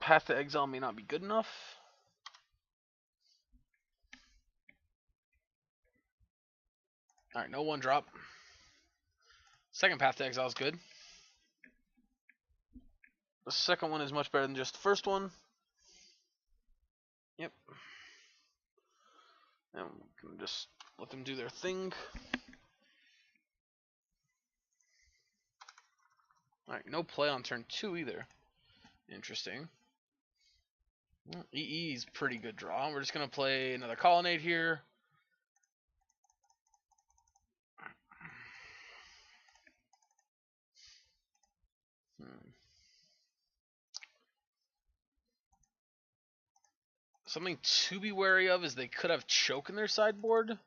Path to Exile may not be good enough. Alright, no 1-drop. Second Path to Exile is good. The second one is much better than just the first one. Yep. And we can just let them do their thing. Alright, no play on turn 2 either. Interesting. Well, EE is pretty good draw. We're just going to play another Colonnade here. Something to be wary of is they could have Choke in their sideboard.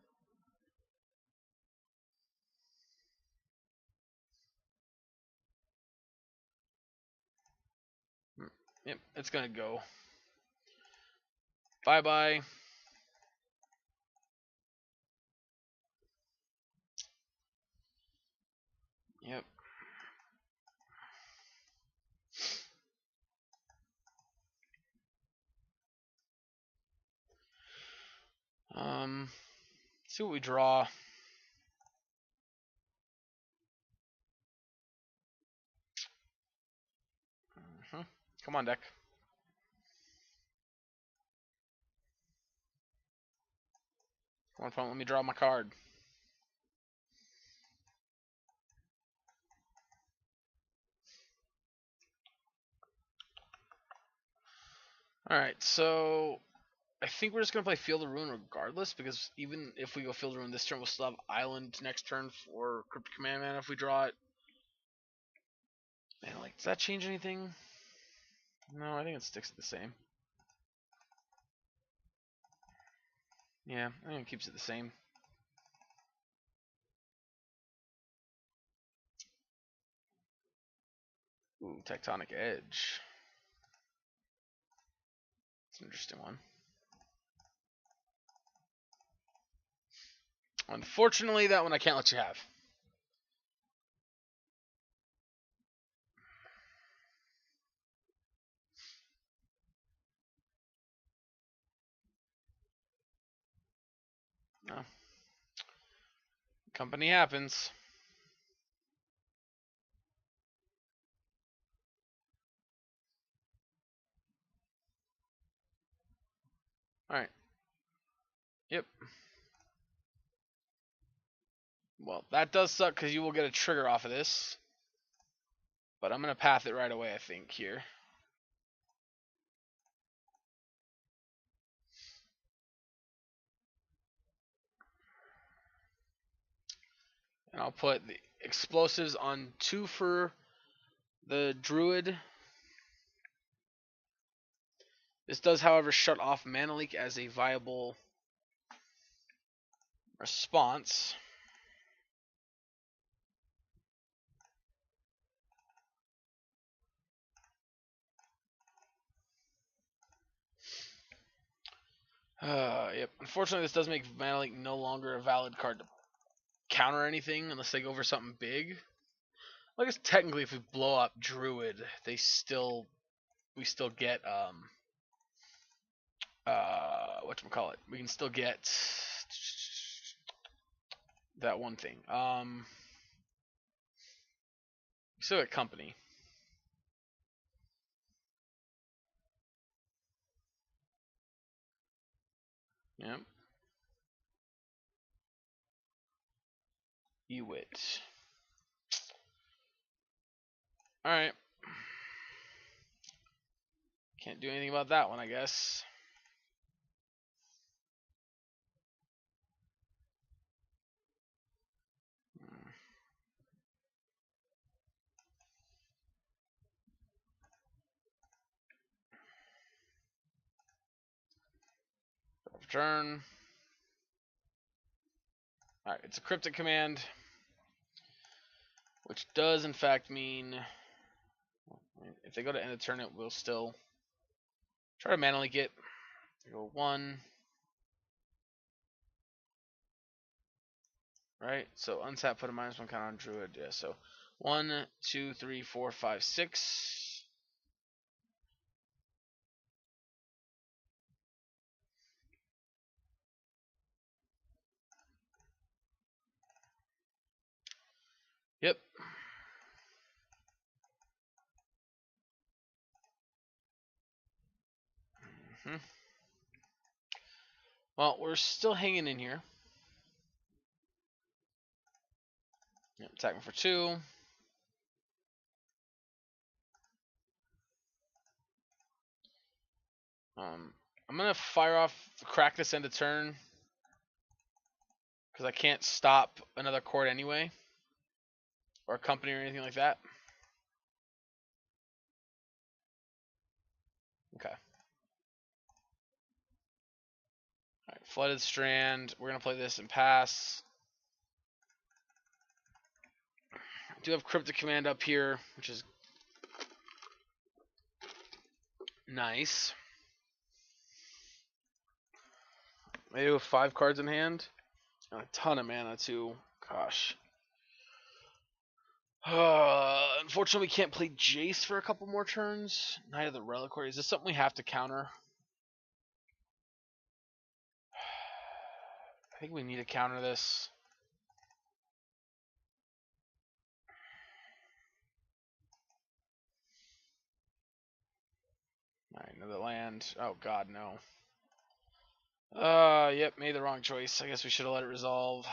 Yep, it's going to go. Bye-bye. Yep. Let's see what we draw. Come on, deck. Come on, let me draw my card. Alright, so I think we're just going to play Field of Ruin regardless, because even if we go Field of Ruin this turn, we'll still have Island next turn for Cryptic Command Mana if we draw it. Man, like, does that change anything? No, I think it sticks the same. Yeah, I think it keeps it the same. Ooh, Tectonic Edge. It's an interesting one. Unfortunately, that one I can't let you have. No. Company happens. Alright. Yep. Well, that does suck because you will get a trigger off of this. But I'm going to path it right away, I think, here. And I'll put the explosives on 2 for the Druid. This does, however, shut off Mana Leak as a viable Response. Yep. Unfortunately, this does make Mana Leak no longer a valid card to counter anything unless they go for something big. Well, I guess technically, if we blow up Druid, we still get whatchamacallit. We can still get that one thing. We still get company. Yep. Ewit. Alright. Can't do anything about that one, I guess. Turn. Alright, it's a cryptic command, which does in fact mean if they go to end of turn, it will still try to Mana Leak it. They go 1. Right? So untap, put a -1 counter on Druid. Yeah, so 1, 2, 3, 4, 5, 6. Yep. Well, we're still hanging in here. Yep, attacking for 2. I'm gonna fire off, crack this end of turn, because I can't stop another court anyway, or a company or anything like that. Okay. Alright, Flooded Strand. We're gonna play this and pass. I do have Cryptic Command up here, which is nice. I do have 5 cards in hand. And a ton of mana too. Gosh. Unfortunately, we can't play Jace for a couple more turns. Knight of the Reliquary. Is this something we have to counter? I think we need to counter this. Alright, another land. Oh god, no. Yep, made the wrong choice. I guess we should have let it resolve.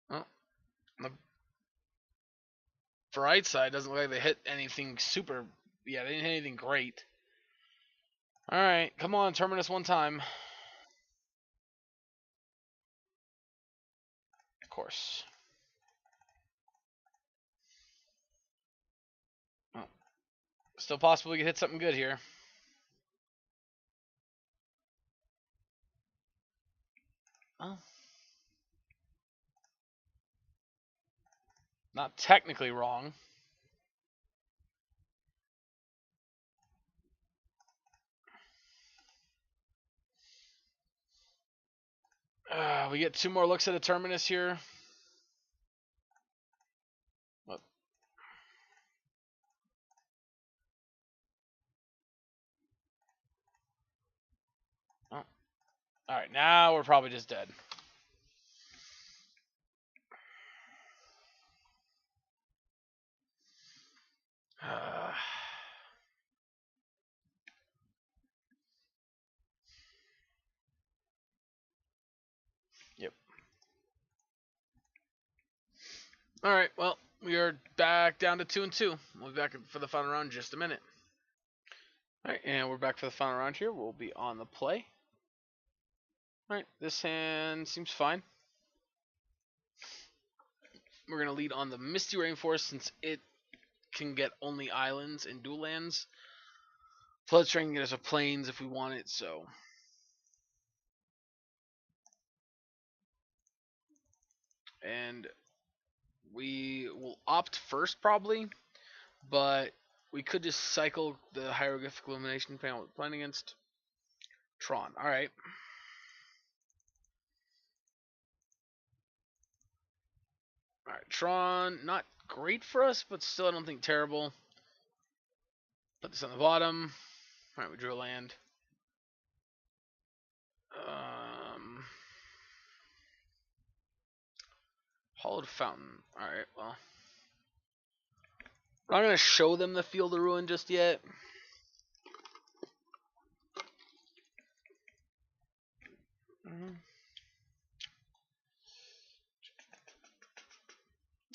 Well, the bright side doesn't look like they hit anything super. Yeah, they didn't hit anything great. Alright, come on, Terminus one time. Of course. Oh. Still possible we could hit something good here. Oh. Not technically wrong. We get 2 more looks at a Terminus here. What? Oh. Alright, now we're probably just dead. Yep. Alright, well, we are back down to 2-2. We'll be back for the final round in just a minute. Alright, and we're back for the final round here. We'll be on the play. Alright, this hand seems fine. We're going to lead on the Misty Rainforest since it can get only islands and dual lands. Flood String can get us a plains if we want it, so. And we will opt first probably, but we could just cycle the Hieroglyphic Illumination depending on what we're playing against. Tron, alright. Alright, Tron, not great for us, but still I don't think terrible. Put this on the bottom. Alright, we drew a land. Hollowed Fountain. Alright, well. I'm not going to show them the Field of Ruin just yet.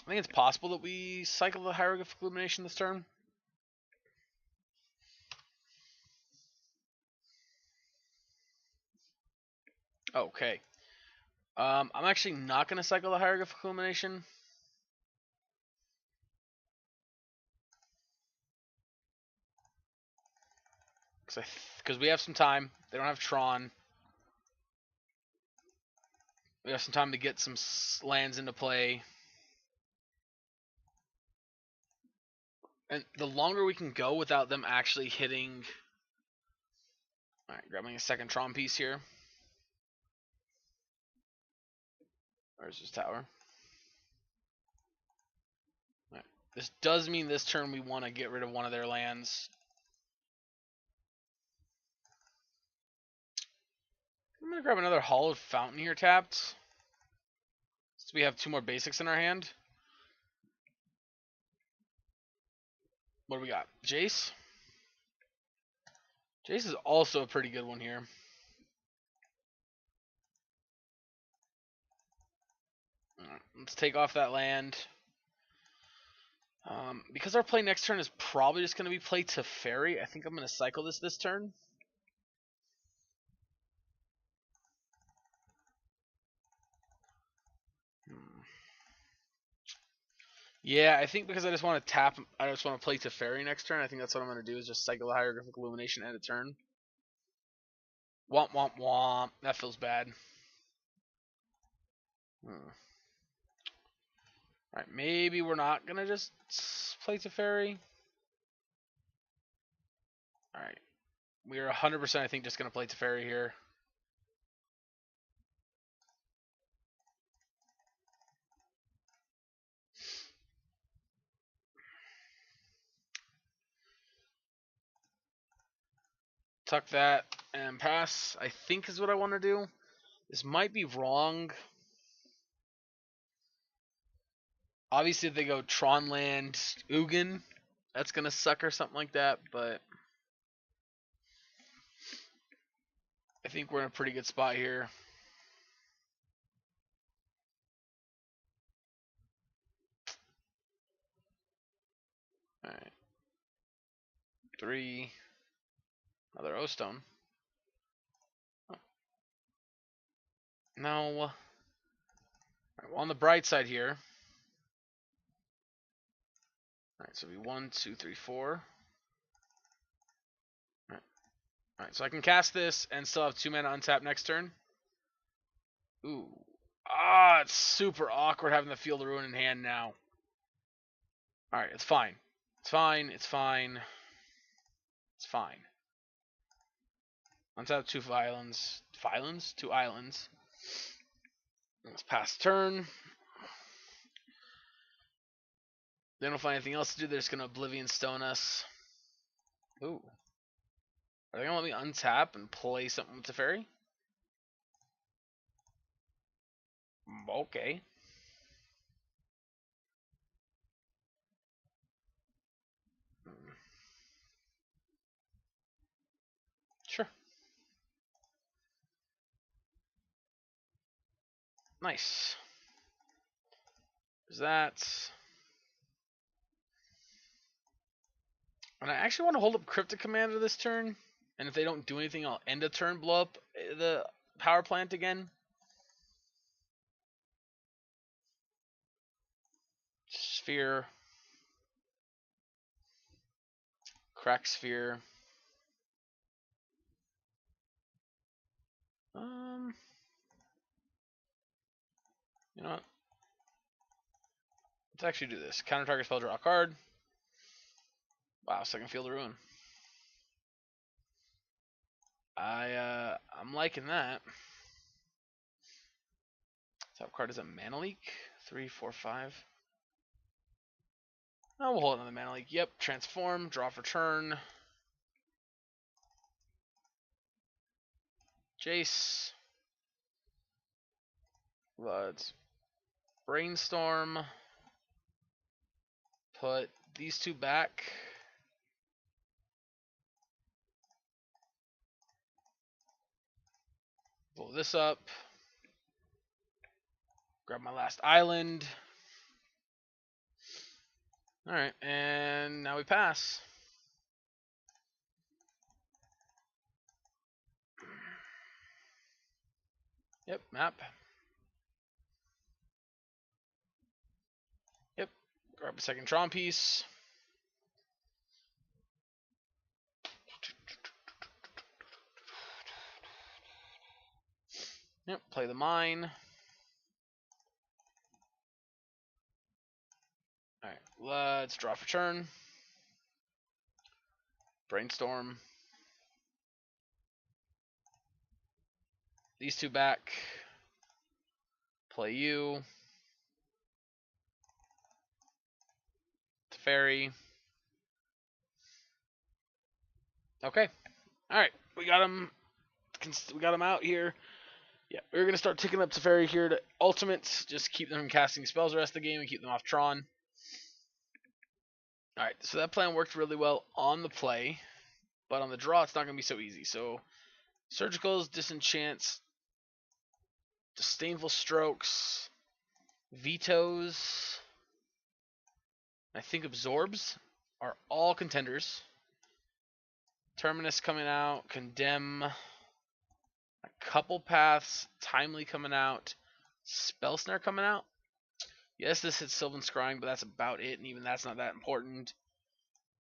I think it's possible that we cycle the Hieroglyphic Illumination this turn. Okay. I'm actually not going to cycle the Hieroglyphic Illumination. Because we have some time. They don't have Tron. We have some time to get some lands into play. And the longer we can go without them actually hitting... Alright, grabbing a second Tron piece here. Where's his tower? Right. This does mean this turn we want to get rid of one of their lands. I'm going to grab another Hollowed Fountain here tapped. So we have 2 more basics in our hand. What do we got? Jace? Jace is also a pretty good one here. Right, let's take off that land. Because our play next turn is probably just going to be play Teferi, I think I'm going to cycle this turn. Yeah, I think because I just want to tap, I just want to play Teferi next turn. I think that's what I'm going to do is just cycle the Hieroglyphic Illumination end of turn. Womp womp womp. That feels bad. Alright, maybe we're not going to just play Teferi. Alright. We are 100% I think just going to play Teferi here. Tuck that and pass, I think is what I want to do. This might be wrong. Obviously, if they go Tronland, Ugin, that's going to suck or something like that, but I think we're in a pretty good spot here. Alright. 3. Another O-Stone. Oh. No. Alright, well, on the bright side here. Alright, so we 1, 2, 3, 4. Alright, so I can cast this and still have 2 mana untapped next turn. Ooh. Ah, it's super awkward having the Field of Ruin in hand now. Alright, it's fine. It's fine, it's fine. It's fine. Untap 2 islands. 2 islands. Let's pass turn. They don't find anything else to do. They're just going to Oblivion Stone us. Ooh. Are they going to let me untap and play something with Teferi? Okay. Sure. Nice. There's that. And I actually want to hold up Cryptic Commander this turn. And if they don't do anything, I'll end a turn, blow up the power plant again. Sphere. Crack sphere. You know what? Let's actually do this. Counter target spell, draw a card. Wow, second Field of Ruin. I'm liking that. Top card is a Mana Leak. 3, 4, 5. Oh, we'll hold another Mana Leak. Yep, transform, draw for turn. Jace. Let's brainstorm. Put these two back. Blow this up. Grab my last island. Alright, and now we pass. Yep, map. Yep, grab a second Tron piece. Yep, play the mine. Alright, let's draw for turn. Brainstorm. These two back. Play you. Fairy. Okay. Alright, we got him. We got him out here. Yeah, we're gonna start ticking up Teferi here to ultimates. Just keep them from casting spells the rest of the game and keep them off Tron. Alright, so that plan worked really well on the play, but on the draw it's not gonna be so easy. So Surgicals, Disenchants, Disdainful Strokes, Vetoes, I think Absorbs are all contenders. Terminus coming out, Condemn, a couple paths, Timely coming out, Spell Snare coming out. Yes, this hits Sylvan Scrying, but that's about it, and even that's not that important.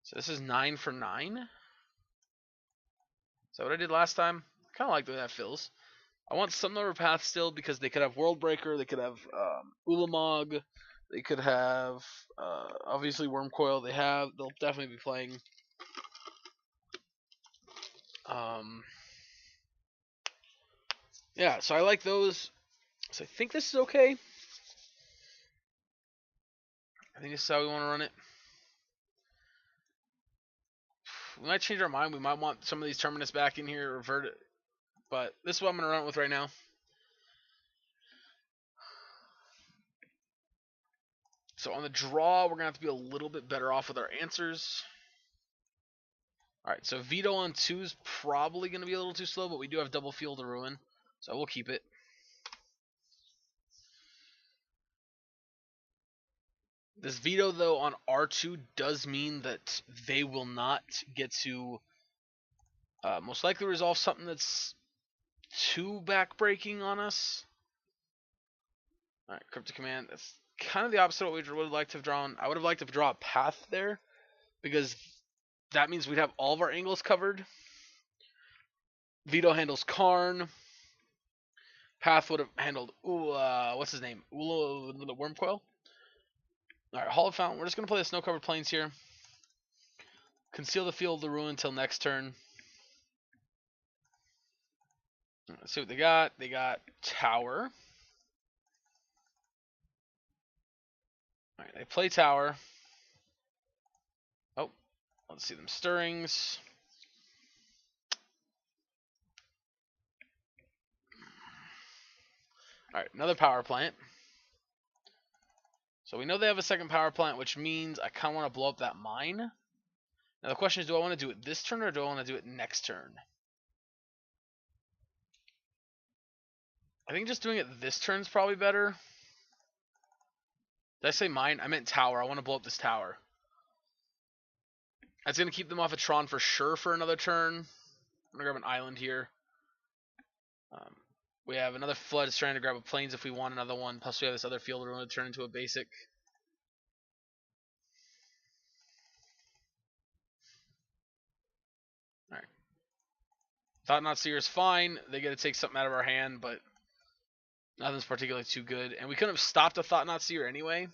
So this is 9 for 9. Is that what I did last time? I kind of like the way that feels. I want some number of paths still because they could have Worldbreaker, they could have Ulamog, they could have obviously Wormcoil. They'll definitely be playing. Yeah, so I like those. So I think this is okay. I think this is how we want to run it. We might change our mind. We might want some of these Terminus back in here, revert it. But this is what I'm going to run it with right now. So on the draw, we're going to have to be a little bit better off with our answers. Alright, so Veto on 2 is probably going to be a little too slow, but we do have double Field of Ruin, so we'll keep it. This Veto, though, on R2 does mean that they will not get to most likely resolve something that's too backbreaking on us. Alright, Cryptic Command. That's kind of the opposite of what we would like to have drawn. I would have liked to draw a path there, because that means we'd have all of our angles covered. Veto handles Karn. Path would have handled, what's his name? The Wormcoil. Alright, Hall of Fountain. We're just going to play the Snow-Covered Plains here. Conceal the Field of the Ruin until next turn. Let's see what they got. They got Tower. Alright, they play Tower. Oh, let's see them Stirrings. Alright, another Power Plant. So we know they have a second Power Plant, which means I kind of want to blow up that mine. Now the question is, do I want to do it this turn or do I want to do it next turn? I think just doing it this turn is probably better. Did I say mine? I meant Tower. I want to blow up this Tower. That's going to keep them off of Tron for sure for another turn. I'm going to grab an island here. We have another Flood is trying to grab a Plains if we want another one. Plus we have this other field we're going to turn into a basic. Alright. Thought-Knot Seer is fine. They get to take something out of our hand, but nothing's particularly too good. And we couldn't have stopped a Thought-Knot Seer anyway.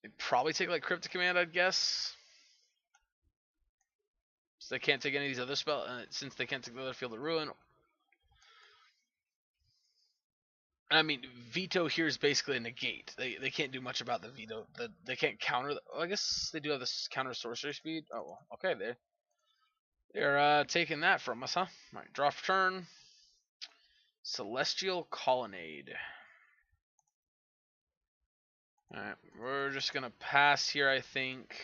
They'd probably take like Cryptic Command, I'd guess. So they can't take any of these other spells, since they can't take the other Field of Ruin. I mean, Veto here is basically a negate. They can't do much about the Veto. They can't counter. Well, I guess they do have this counter sorcery speed. Oh, well, okay, they're taking that from us, huh? All right, draw for turn. Celestial Colonnade. All right, we're just gonna pass here, I think.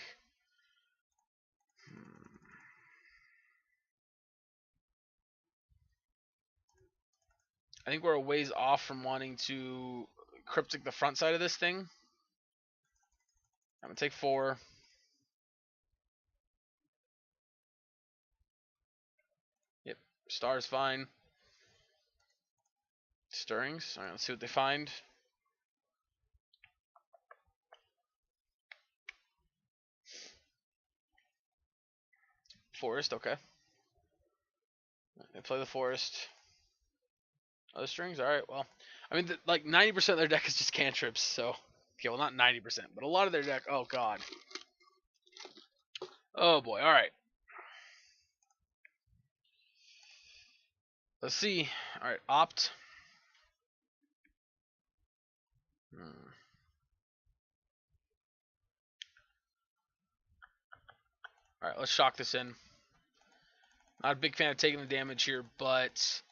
I think we're a ways off from wanting to Cryptic the front side of this thing. I'm gonna take 4. Yep, Star is fine. Stirrings. All right, let's see what they find. Forest, okay. They play the Forest. Other strings? Alright, well. I mean, like 90% of their deck is just cantrips, so. Okay, well, not 90%, but a lot of their deck. Oh, God. Oh, boy. Alright. Let's see. Alright, opt. Alright, let's shock this in. Not a big fan of taking the damage here, but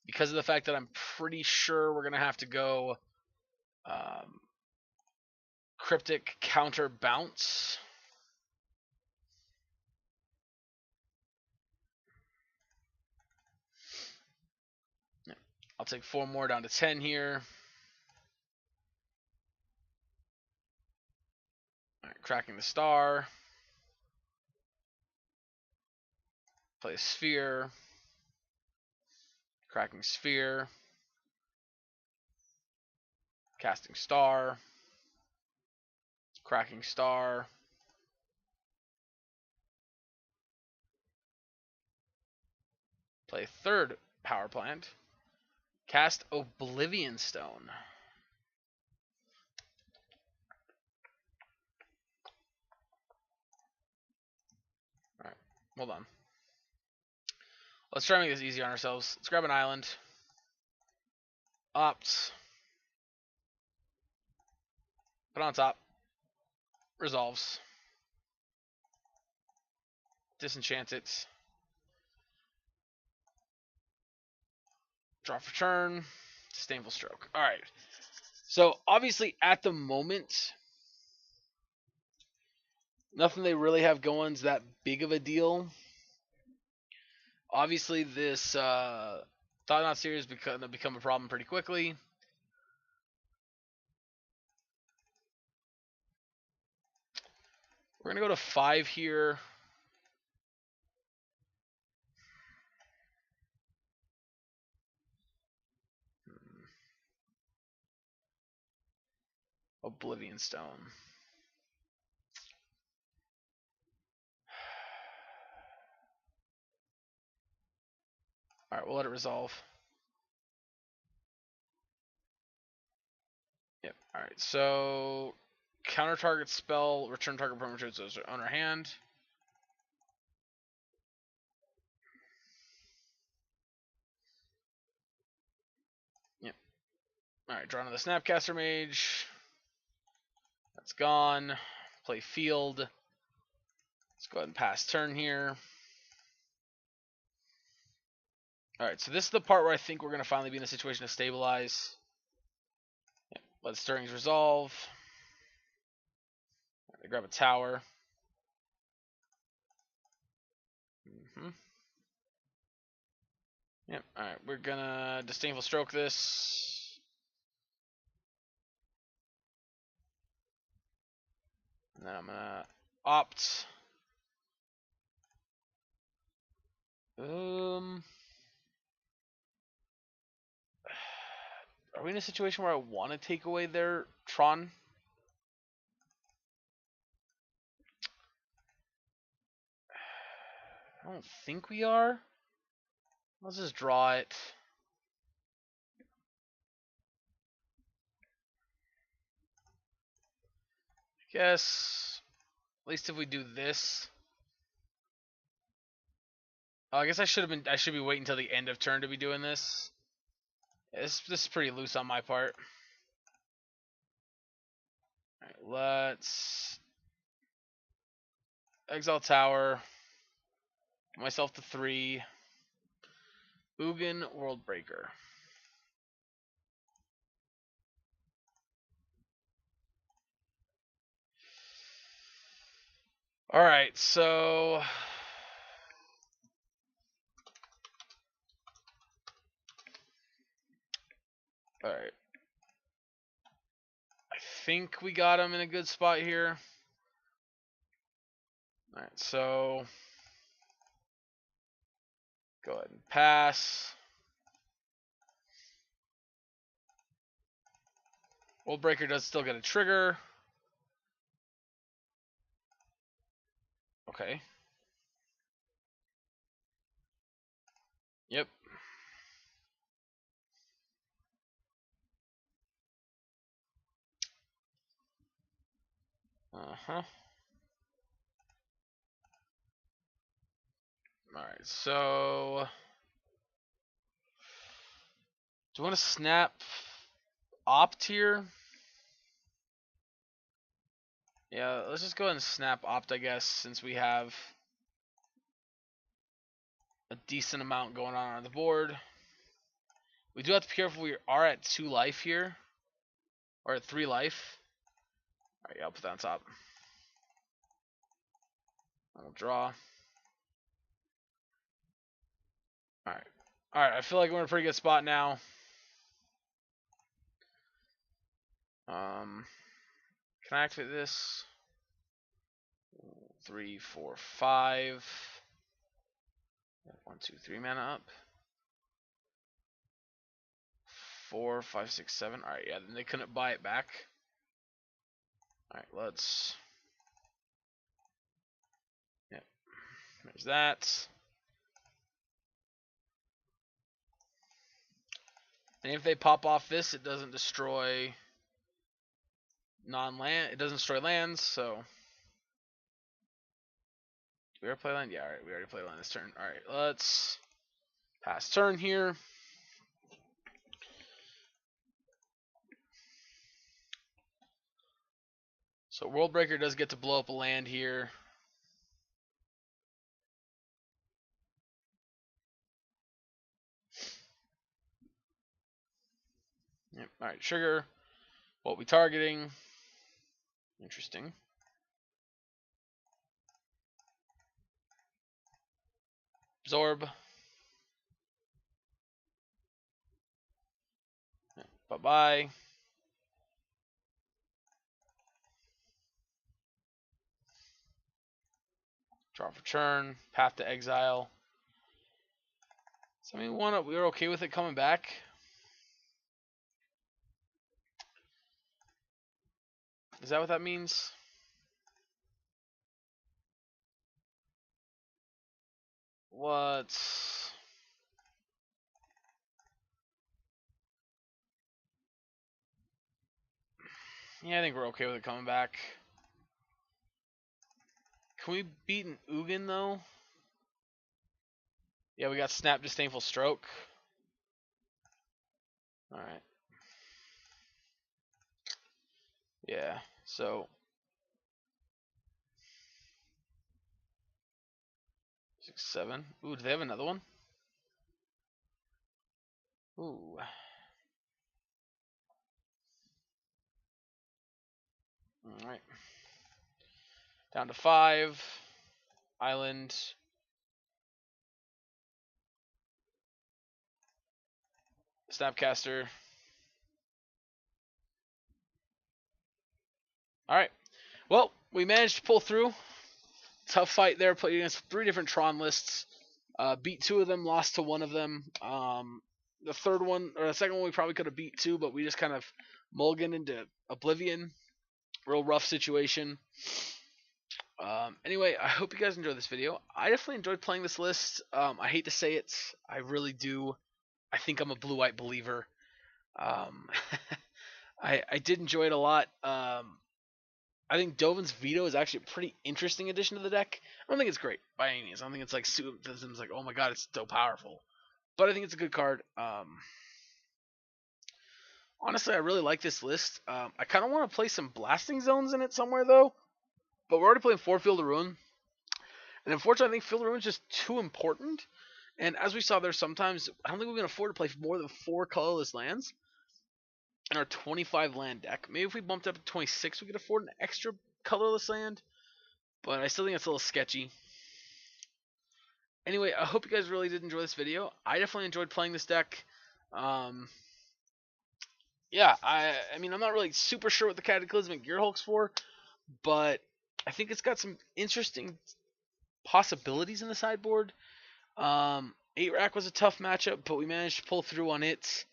because of the fact that I'm pretty sure we're going to have to go Cryptic counter bounce. I'll take 4 more down to 10 here. Alright, cracking the Star. Play a Sphere. Cracking Sphere. Casting Star. Cracking Star. Play third power plant. Cast Oblivion Stone. Alright, hold on. Let's try and make this easy on ourselves. Let's grab an island. Opt. Put on top. Resolves. Disenchant it. Draw for turn. Disdainful Stroke. Alright. So, obviously, at the moment, nothing they really have going is that big of a deal. Obviously, this Thought-Knot Series is going to become a problem pretty quickly. We're going to go to 5 here. Oblivion Stone. Alright, we'll let it resolve. Yep, alright, so counter target spell, return target permanent on our hand. Yep. Alright, draw another Snapcaster Mage. That's gone. Play field. Let's go ahead and pass turn here. Alright, so this is the part where I think we're going to finally be in a situation to stabilize. Yep, let Stirrings resolve. Right, grab a tower. Yep, alright, we're going to Disdainful Stroke this. And then I'm going to opt. Are we in a situation where I want to take away their Tron? I don't think we are. Let's just draw it. I guess, at least if we do this. Oh, I guess I should be waiting until the end of turn to be doing this. Yeah, this is pretty loose on my part. Alright, let's exile tower. Myself to 3. Ugin Worldbreaker. Alright, so alright. I think we got him in a good spot here. Alright, so go ahead and pass. Worldbreaker does still get a trigger. Okay. Yep. Uh-huh. Alright, so do you want to snap opt here? Yeah, let's just go ahead and snap opt, I guess, since we have a decent amount going on the board. We do have to be careful. We are at 2 life here, or at 3 life. Alright, yeah, I'll put that on top. I'll draw. Alright. Alright, I feel like we're in a pretty good spot now. Can I activate this? 3, 4, 5. 1, 2, 3 mana up. 4, 5, 6, 7. Alright, yeah, then they couldn't buy it back. Alright, let's. Yep. There's that. And if they pop off this, it doesn't destroy non-land. It doesn't destroy lands, so. Do we ever play land? Yeah, alright, we already played land this turn. Alright, let's pass turn here. So Worldbreaker does get to blow up a land here. Yep. Alright, trigger. What we targeting? Interesting. Absorb. Bye-bye. Draw for turn. Path to exile. So I mean, we were okay with it coming back. Is that what that means? What? Yeah, I think we're okay with it coming back. Can we beat an Ugin though? Yeah, we got Snap Disdainful Stroke. Alright. Yeah, so 6, 7. Ooh, do they have another one? Ooh. Alright. Down to 5. Island. Snapcaster. Alright. Well, we managed to pull through. Tough fight there, playing against 3 different Tron lists. Beat 2 of them, lost to 1 of them. The third one, or the second one, we probably could have beat 2, but we just kind of mulliganed into oblivion. Real rough situation. Anyway, I hope you guys enjoyed this video. I definitely enjoyed playing this list. I hate to say it, I really do. I think I'm a blue-white believer. I did enjoy it a lot. I think Dovin's Veto is actually a pretty interesting addition to the deck. I don't think it's great by any means. I don't think it's like it's like, oh my god, it's so powerful. But I think it's a good card. Honestly, I really like this list. I kind of want to play some Blasting Zones in it somewhere though. But we're already playing 4 Field of Ruin. And unfortunately, I think Field of Ruin is just too important. And as we saw there, sometimes I don't think we can afford to play more than 4 colorless lands in our 25 land deck. Maybe if we bumped up to 26, we could afford an extra colorless land. But I still think it's a little sketchy. Anyway, I hope you guys really did enjoy this video. I definitely enjoyed playing this deck. Yeah, I mean, I'm not really super sure what the Cataclysmic Gearhulk's for, but I think it's got some interesting possibilities in the sideboard. 8-Rack was a tough matchup, but we managed to pull through on it.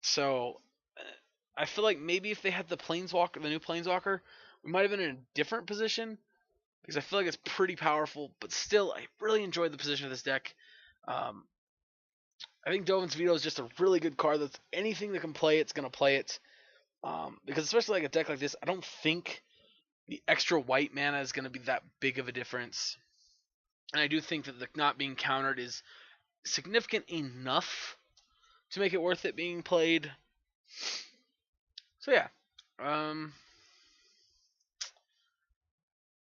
So I feel like maybe if they had the Planeswalker, the new Planeswalker, we might have been in a different position, because I feel like it's pretty powerful. But still, I really enjoyed the position of this deck. I think Dovin's Veto is just a really good card. That's anything that can play it's going to play it. Because especially like a deck like this, I don't think the extra white mana is going to be that big of a difference. And I do think that the not being countered is significant enough to make it worth it being played. So yeah.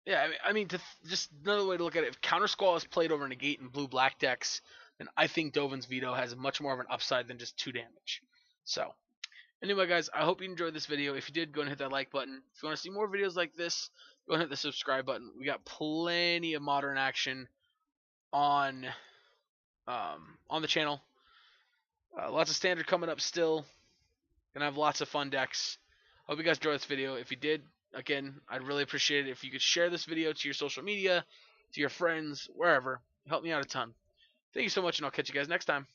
Yeah, I mean, just another way to look at it, if Counter Squall is played over Negate in blue-black decks, then I think Dovin's Veto has much more of an upside than just 2 damage. So, anyway, guys, I hope you enjoyed this video. If you did, go and hit that like button. If you want to see more videos like this, go and hit the subscribe button. We got plenty of Modern action on the channel. Lots of Standard coming up still. Gonna have lots of fun decks. Hope you guys enjoyed this video. If you did, again, I'd really appreciate it if you could share this video to your social media, to your friends, wherever. Help me out a ton. Thank you so much, and I'll catch you guys next time.